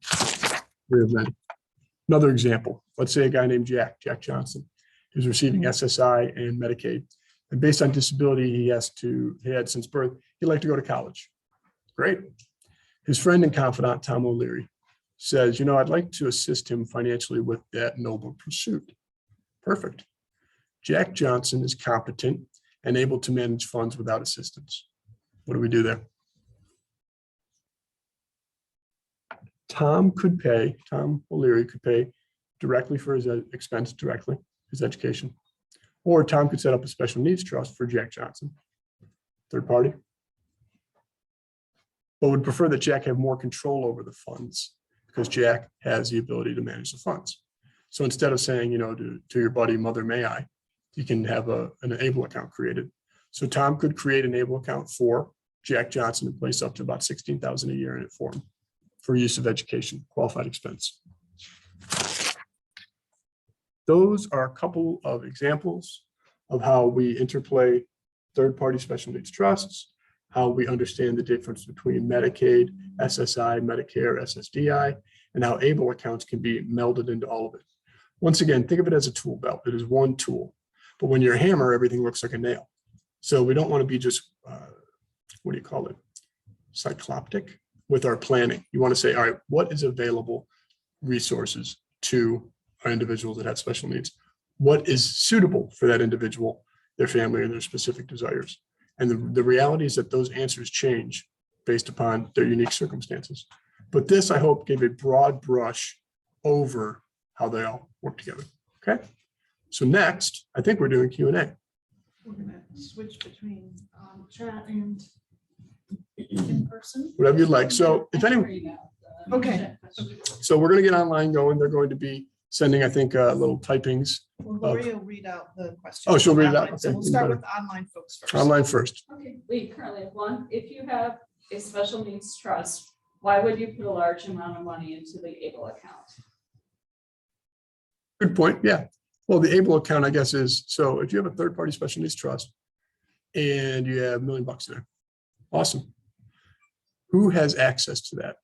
Three of them. Another example, let's say a guy named Jack Johnson, who's receiving SSI and Medicaid. And based on disability he had since birth, he'd like to go to college. Great. His friend and confidant, Tom O'Leary, says, I'd like to assist him financially with that noble pursuit. Perfect. Jack Johnson is competent and able to manage funds without assistance. What do we do there? Tom O'Leary could pay directly for his expense directly, his education. Or Tom could set up a special needs trust for Jack Johnson, third party. But would prefer that Jack have more control over the funds because Jack has the ability to manage the funds. So instead of saying, to your buddy, Mother, may I, you can have an able account created. So Tom could create an able account for Jack Johnson and place up to about $16,000 a year in it for him for use of education, qualified expense. Those are a couple of examples of how we interplay third-party special needs trusts, how we understand the difference between Medicaid, SSI, Medicare, SSDI, and how able accounts can be melded into all of it. Once again, think of it as a tool belt. It is one tool, but when you're a hammer, everything looks like a nail. So we don't want to be just, cycloptic with our planning. You want to say, all right, what is available resources to our individuals that have special needs? What is suitable for that individual, their family, and their specific desires? And the reality is that those answers change based upon their unique circumstances. But this, I hope, gave a broad brush over how they all work together. Okay. So next, I think we're doing Q&A. We're going to switch between chat and in person. Whatever you'd like. So if anyone, Okay. so we're going to get online going. They're going to be sending, I think, little typings. Well, Lori will read out the questions. Oh, she'll read it out. Online. So Okay, we'll start better. with the online folks first. Online first. Okay, we currently have one. If you have a special needs trust, why would you put a large amount of money into the able account? Good point. Yeah. Well, the able account, I guess, is so if you have a third-party special needs trust and you have $1 million in there, awesome. Who has access to that?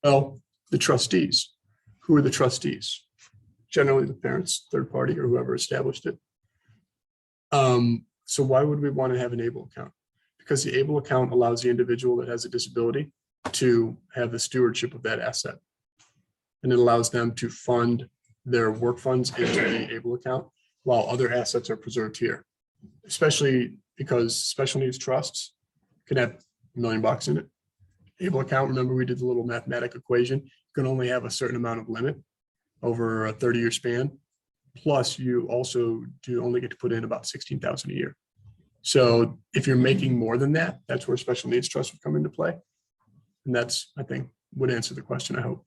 Well, the trustees. Who are the trustees? Generally the parents, third party, or whoever established it. So why would we want to have an able account? Because the able account allows the individual that has a disability to have the stewardship of that asset. And it allows them to fund their work funds into the able account while other assets are preserved here. Especially because special needs trusts can have $1 million in it. Able account, remember we did the little mathematic equation, you can only have a certain amount of limit over a 30-year span. Plus you also do only get to put in about $16,000 a year. So if you're making more than that, that's where special needs trust would come into play. And that's, I think, would answer the question, I hope.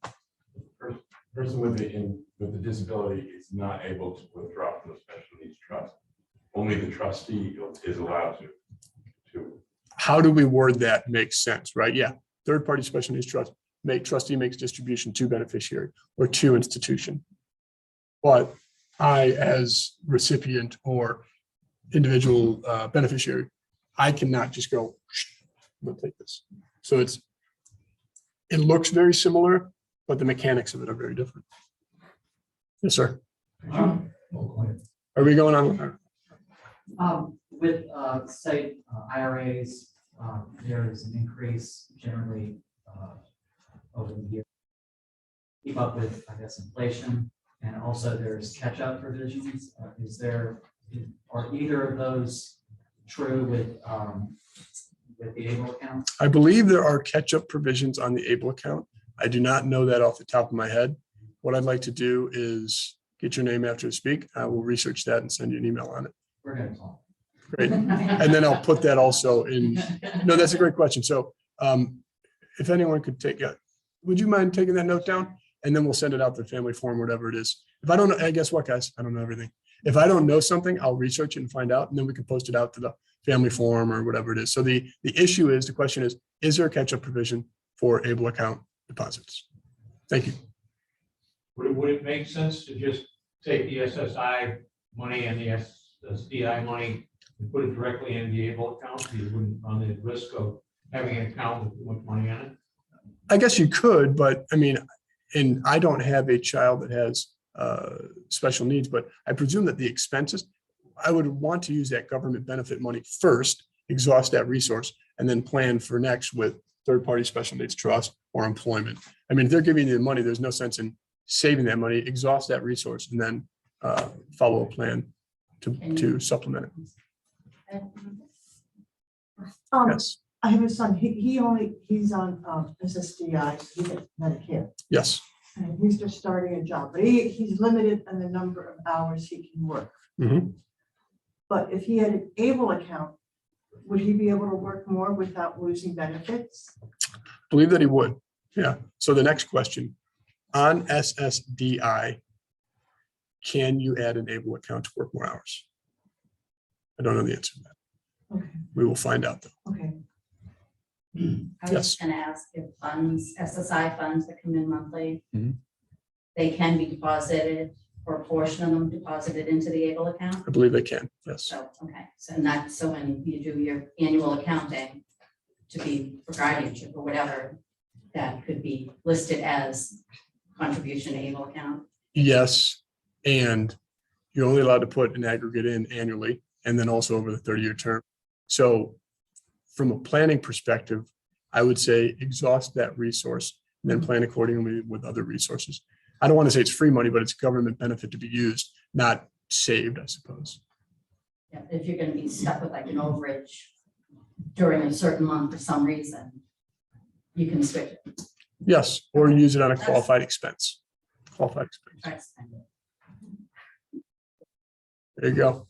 Person with the disability is not able to withdraw from the special needs trust. Only the trustee is allowed to. How do we word that makes sense, right? Yeah, third-party special needs trust, trustee makes distribution to beneficiary or to institution. But I, as recipient or individual beneficiary, I cannot just go, I'm gonna take this. So it looks very similar, but the mechanics of it are very different. Yes, sir. Are we going on? With say IRAs, there is an increase generally over the year. Keep up with, I guess, inflation, and also there's catch-up provisions. Are either of those true with the able account? I believe there are catch-up provisions on the able account. I do not know that off the top of my head. What I'd like to do is get your name after you speak. I will research that and send you an email on it. We're going to talk. Great. And then I'll put that also in. No, that's a great question. So if anyone could take it, would you mind taking that note down? And then we'll send it out to the family forum, whatever it is. If I don't know, I guess what, guys? I don't know everything. If I don't know something, I'll research it and find out, and then we can post it out to the family forum or whatever it is. So the issue is, the question is there a catch-up provision for able account deposits? Thank you. Would it make sense to just take the SSI money and the SDI money and put it directly in the able account? You wouldn't run the risk of having an account with too much money on it? I guess you could, but I mean, and I don't have a child that has special needs, but I presume that the expenses, I would want to use that government benefit money first, exhaust that resource, and then plan for next with third-party special needs trust or employment. I mean, if they're giving you the money, there's no sense in saving that money, exhaust that resource, and then follow a plan to supplement it. Yes, I have a son, he's on SSDI, so he gets Medicare. yes. And he's just starting a job, but he's limited in the number of hours he can work. Mhm. But if he had an able account, would he be able to work more without losing benefits? Believe that he would. Yeah. So the next question, on SSDI, can you add an able account to work more hours? I don't know the answer to that. Okay, We will find out though. okay. I was Yes. gonna ask if funds, SSI funds that come in monthly, Mhm. they can be deposited, or a portion of them deposited into the able account? I believe they can. Yes. So, okay, so not, so when you do your annual accounting to be for guardianship or whatever, that could be listed as contribution to able account? Yes. And you're only allowed to put an aggregate in annually and then also over the 30-year term. So from a planning perspective, I would say exhaust that resource and then plan accordingly with other resources. I don't want to say it's free money, but it's government benefit to be used, not saved, I suppose. Yeah, if you're gonna be stuck with like an overage during a certain month for some reason, you can switch it. Yes, or use it on a qualified expense. Qualified expense. Try to spend it. There you go.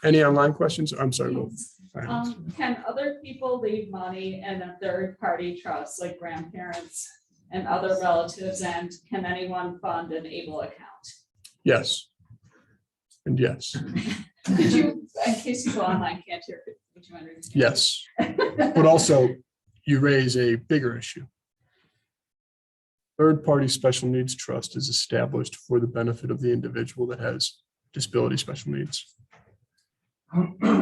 Any online questions? I'm sorry. Will. Can other people leave money in a third-party trust, like grandparents and other relatives, and can anyone fund an able account? Yes. And yes, Could you, in case you go online, can't hear, would you understand? yes. But also you raise a bigger issue. Third-party special needs trust is established for the benefit of the individual that has disability special needs.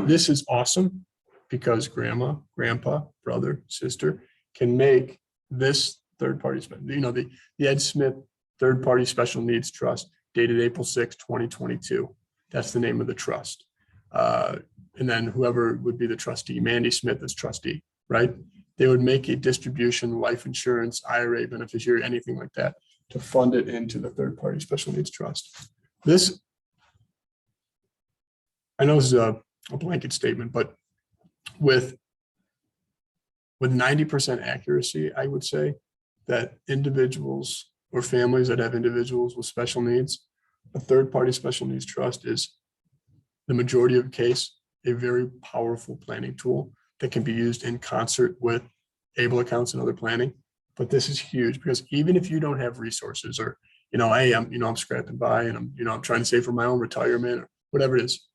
This is awesome because grandma, grandpa, brother, sister can make this third-party, the Ed Smith Third-Party Special Needs Trust dated April 6, 2022. That's the name of the trust. And then whoever would be the trustee, Mandy Smith as trustee, right? They would make a distribution, life insurance, IRA, beneficiary, anything like that, to fund it into the third-party special needs trust. This, I know this is a blanket statement, but with 90% accuracy, I would say that individuals or families that have individuals with special needs, a third-party special needs trust is the majority of the case, a very powerful planning tool that can be used in concert with able accounts and other planning. But this is huge because even if you don't have resources or, I'm scrapping by and I'm trying to save for my own retirement or whatever it is,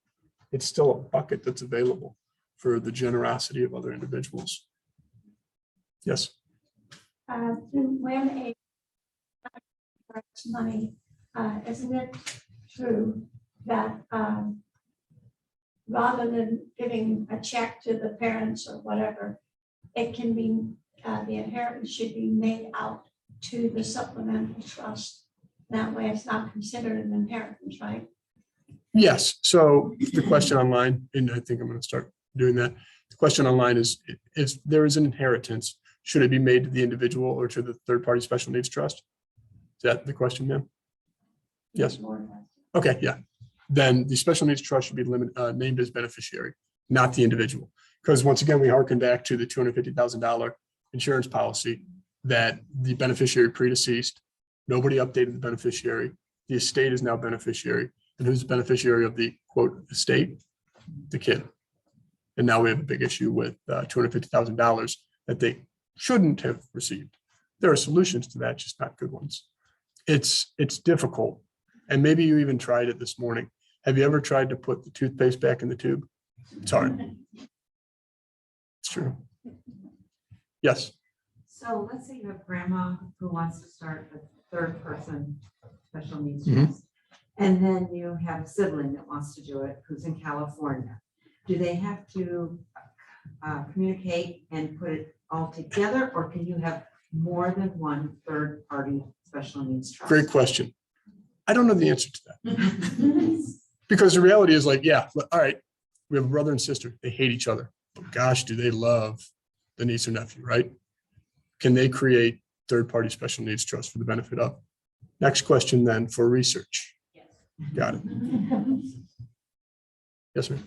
it's still a bucket that's available for the generosity of other individuals. Yes. When a money, isn't it true that rather than giving a check to the parents or whatever, it can be, the inheritance should be made out to the supplemental trust. That way it's not considered an inheritance, right? Yes. So the question online, and I think I'm going to start doing that. The question online is, if there is an inheritance, should it be made to the individual or to the third-party special needs trust? Is that the question, ma'am? Yes. Okay, yeah. Then the special needs trust should be named as beneficiary, not the individual. Because once again, we harken back to the $250,000 insurance policy that the beneficiary predeceased. Nobody updated the beneficiary. The estate is now beneficiary. And who's the beneficiary of the quote estate? The kid. And now we have a big issue with $250,000 that they shouldn't have received. There are solutions to that, just not good ones. It's difficult. And maybe you even tried it this morning. Have you ever tried to put the toothpaste back in the tube? It's hard. It's true. Yes. So let's say you have grandma who wants to start a third person special needs Mhm. trust. And then you have a sibling that wants to do it who's in California. Do they have to communicate and put it all together, or can you have more than one third party special needs trust? Great question. I don't know the answer to that. Because the reality is like, yeah, all right, we have a brother and sister. They hate each other. But gosh, do they love the niece or nephew, right? Can they create third-party special needs trust for the benefit of? Next question then for research. Got it. Yes, ma'am.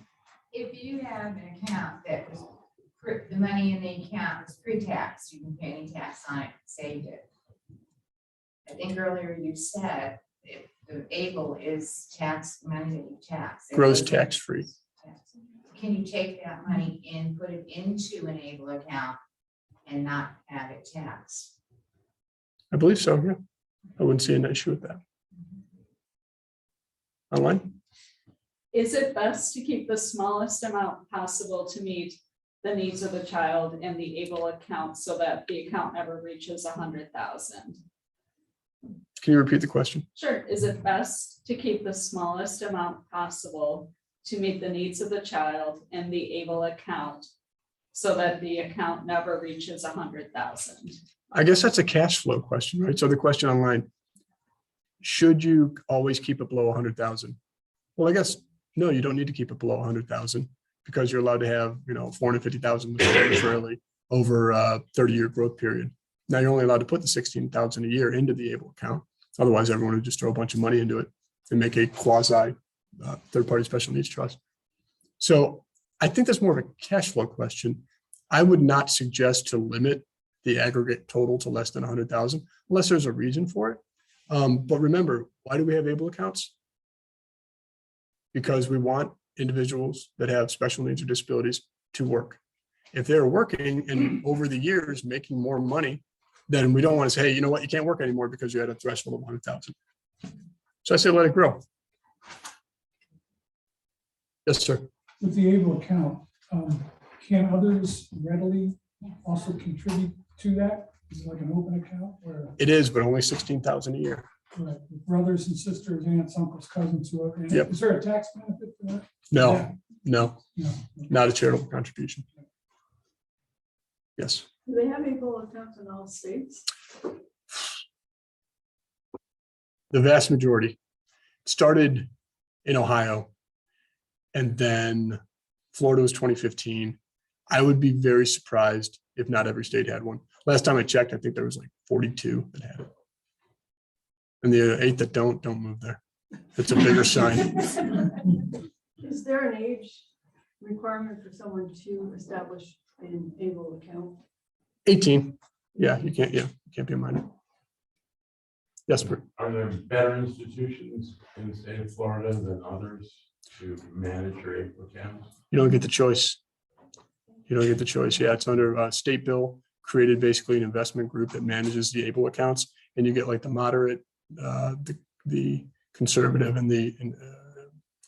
If you have an account that was, the money in the account was pre-tax, you can pay any tax on it, saved it. I think earlier you said if the able is tax money that you tax. Grows tax-free. Can you take that money and put it into an able account and not have it taxed? I believe so, yeah. I wouldn't see an issue with that. Online? Is it best to keep the smallest amount possible to meet the needs of the child in the able account so that the account never reaches 100,000? Can you repeat the question? Sure. Is it best to keep the smallest amount possible to meet the needs of the child in the able account so that the account never reaches 100,000? I guess that's a cash flow question, right? So the question online, should you always keep it below 100,000? Well, I guess, no, you don't need to keep it below 100,000 because you're allowed to have, 450,000 arbitrarily over a 30-year growth period. Now you're only allowed to put the 16,000 a year into the able account. Otherwise, everyone would just throw a bunch of money into it and make a quasi third-party special needs trust. So I think that's more of a cash flow question. I would not suggest to limit the aggregate total to less than 100,000 unless there's a reason for it. But remember, why do we have able accounts? Because we want individuals that have special needs or disabilities to work. If they're working and over the years making more money, then we don't want to say, hey, you know what, you can't work anymore because you had a threshold of 100,000. So I say, let it grow. Yes, sir. With the able account, can others readily also contribute to that? Is it like an open account where? It is, but only 16,000 a year. Right, with brothers and sisters, aunts, uncles, cousins, whoever. Yep. Is there a tax benefit for that? No, Yeah. no, No. not a charitable contribution. Yes. Do they have able accounts in all states? The vast majority started in Ohio. And then Florida was 2015. I would be very surprised if not every state had one. Last time I checked, I think there was like 42 that had it. And the 8 that don't move there. It's a bigger sign. Is there an age requirement for someone to establish an able account? 18. Yeah, you can't be a minor. Yes, Bert. Are there better institutions in the state of Florida than others to manage your able accounts? You don't get the choice. You don't get the choice. Yeah, it's under a state bill, created basically an investment group that manages the able accounts. And you get like the moderate, the conservative, and the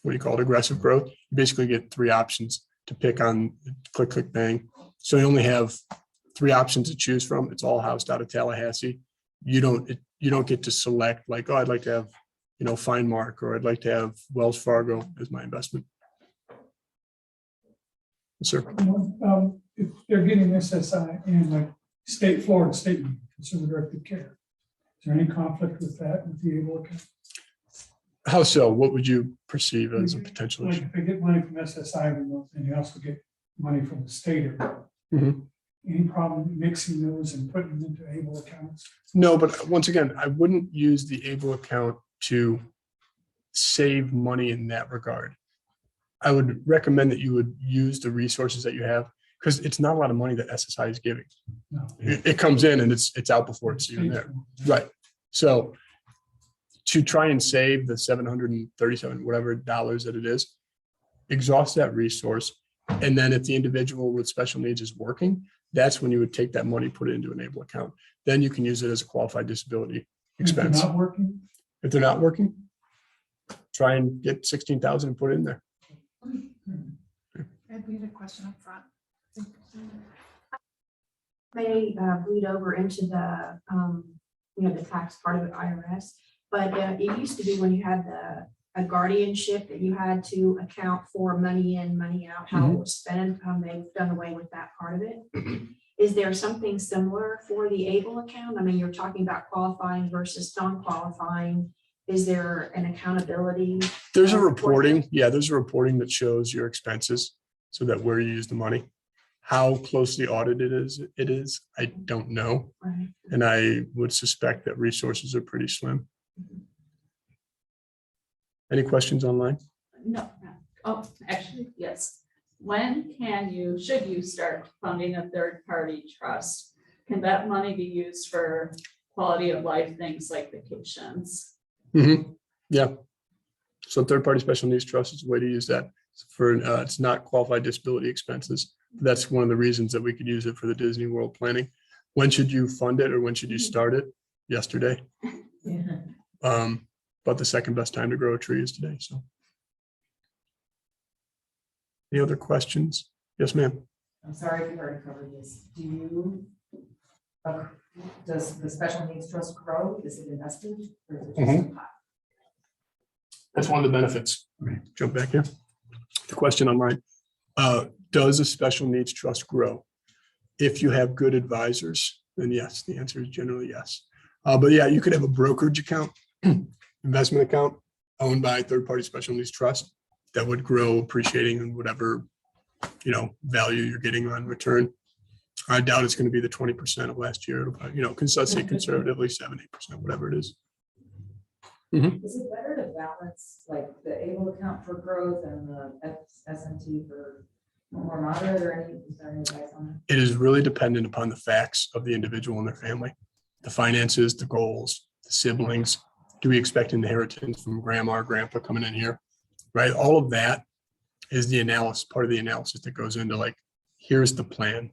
what do you call it, aggressive growth. You basically get 3 options to pick on, click, click, bang. So you only have 3 options to choose from. It's all housed out of Tallahassee. You don't get to select like, oh, I'd like to have, Finemark, or I'd like to have Wells Fargo as my investment. Yes, sir. If they're getting SSI and like Florida State Consumer Directed Care, is there any conflict with that with the able account? How so? What would you perceive as a potential Like issue? if they get money from SSI and you also get money from the state. Mhm. Any problem mixing those and putting them into able accounts? No, but once again, I wouldn't use the able account to save money in that regard. I would recommend that you would use the resources that you have, because it's not a lot of money that SSI is giving. No. It comes in and it's out before it's even there. Right. So to try and save the 737 whatever dollars that it is, exhaust that resource. And then if the individual with special needs is working, that's when you would take that money, put it into an able account. Then you can use it as a qualified disability If they're expense. not working, If they're not working, try and get 16,000 and put it in there. Ed, we had a question up front. May bleed over into the, the tax part of the IRS. But it used to be when you had a guardianship that you had to account for money in, money out, how it was spent. They've done away with that part of it. Is there something similar for the ABLE account? I mean, you're talking about qualifying versus non-qualifying. Is there an accountability? There's a reporting. Yeah, there's a reporting that shows your expenses so that where you use the money. How closely audited it is, I don't know. Right. And I would suspect that resources are pretty slim. Any questions online? No, no. Oh, actually, yes. When should you start funding a third-party trust? Can that money be used for quality of life things like vacations? Yeah. So third-party special needs trust is a way to use that for, it's not qualified disability expenses. That's one of the reasons that we could use it for the Disney World planning. When should you fund it or when should you start it? Yesterday. But the second best time to grow a tree is today, so. Any other questions? Yes, ma'am. I'm sorry if you've already covered this. Does the special needs trust grow? Is it invested? Or is it just a pot? That's one of the benefits. Let me jump back here. The question online, does a special needs trust grow? If you have good advisors, then yes, the answer is generally yes. But yeah, you could have a brokerage account, investment account owned by a third-party special needs trust that would grow appreciating in whatever, value you're getting on return. I doubt it's going to be the 20% of last year. It'll, let's say conservatively 7-8%, whatever it is. Is it better to balance like the ABLE account for growth and the SNT for more moderate, or is there any advice on It is really dependent upon the facts of the individual and their family, the finances, the goals, the siblings. Do we expect inheritance from grandma or grandpa coming in here? Right? All of that is the analysis, part of the analysis that goes into like, here's the plan.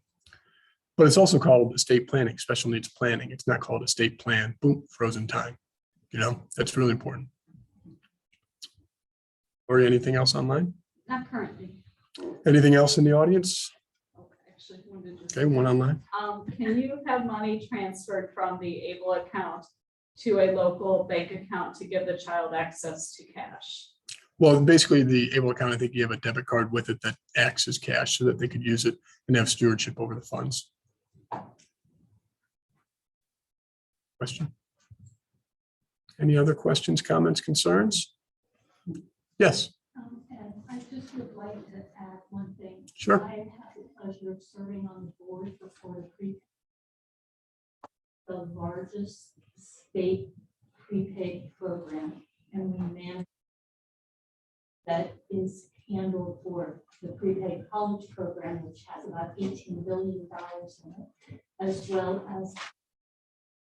But it's also called estate planning, special needs planning. It's not called estate plan, boom, frozen time. That's really important. Or anything else online? Not currently. Anything else in the audience? Actually, one did just- Okay, one online. Can you have money transferred from the ABLE account to a local bank account to give the child access to cash? Well, basically the ABLE account, I think you have a debit card with it that acts as cash so that they could use it and have stewardship over the funds. Question? Any other questions, comments, concerns? Yes. And I just would like to add one thing. Sure. I have the pleasure of serving on the board for Florida the largest state prepaid program, and we manage that is handled for the prepaid college program, which has about $18 billion in it, as well as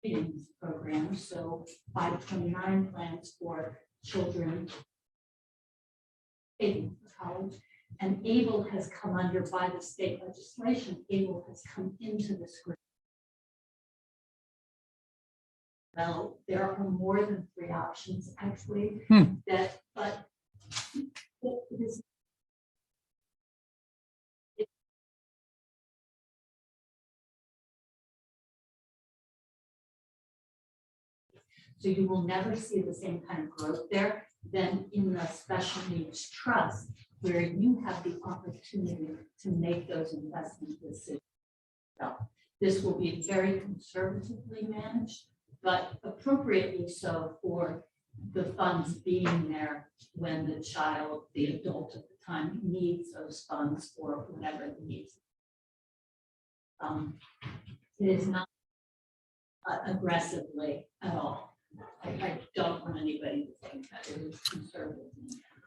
savings programs, so 529 plans for children saving for college. And ABLE has come under, by the state legislation, ABLE has come into this group. Well, there are more than 3 options actually, but it is. So you will never see the same kind of growth there than in the special needs trust, where you have the opportunity to make those investment decisions. So this will be very conservatively managed, but appropriately so for the funds being there when the child, the adult at the time needs those funds for whatever the needs. It is not aggressively at all. I don't want anybody to think that it is conservative.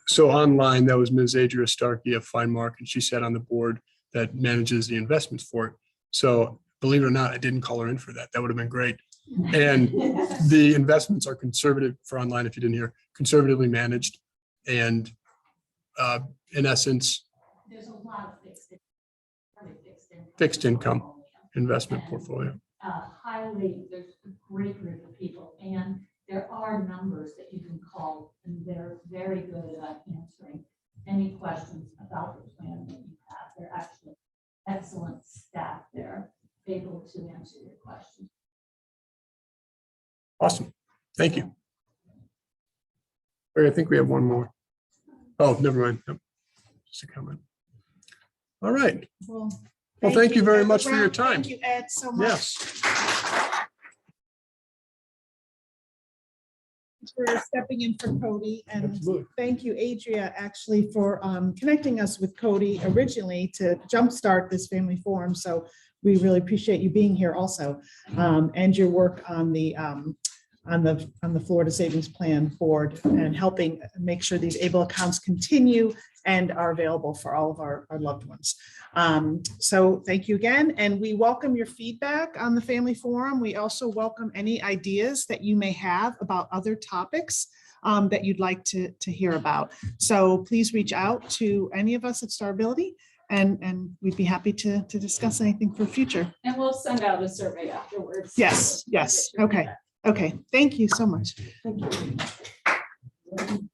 So online, that was Ms. Adria Starkey of Fine Mark, and she sat on the board that manages the investments for it. So believe it or not, I didn't call her in for that. That would have been great. And the investments are conservative for online, if you didn't hear, conservatively managed. And in essence, There's a lot of fixed income investment portfolio. Highly, there's a great group of people, and there are numbers that you can call, and they're very good at answering any questions about the plan that you have. They're actually excellent staff there, able to answer your questions. Awesome. Thank you. All right, I think we have one more. Oh, never mind. Nope. Just a comment. All right. Well, Thank you very Ed much for your Brown. time. Thank you, Ed, so much. Yes. For stepping in for Cody, and Absolutely. thank you, Adria, actually for connecting us with Cody originally to jumpstart this family forum. So we really appreciate you being here also, and your work on the Florida Savings Plan Board and helping make sure these ABLE accounts continue and are available for all of our loved ones. So thank you again, and we welcome your feedback on the Family Forum. We also welcome any ideas that you may have about other topics that you'd like to hear about. So please reach out to any of us at STARability, and we'd be happy to discuss anything for future. And we'll send out a survey afterwards. Yes, yes, okay, okay. Thank you so much. Thank you.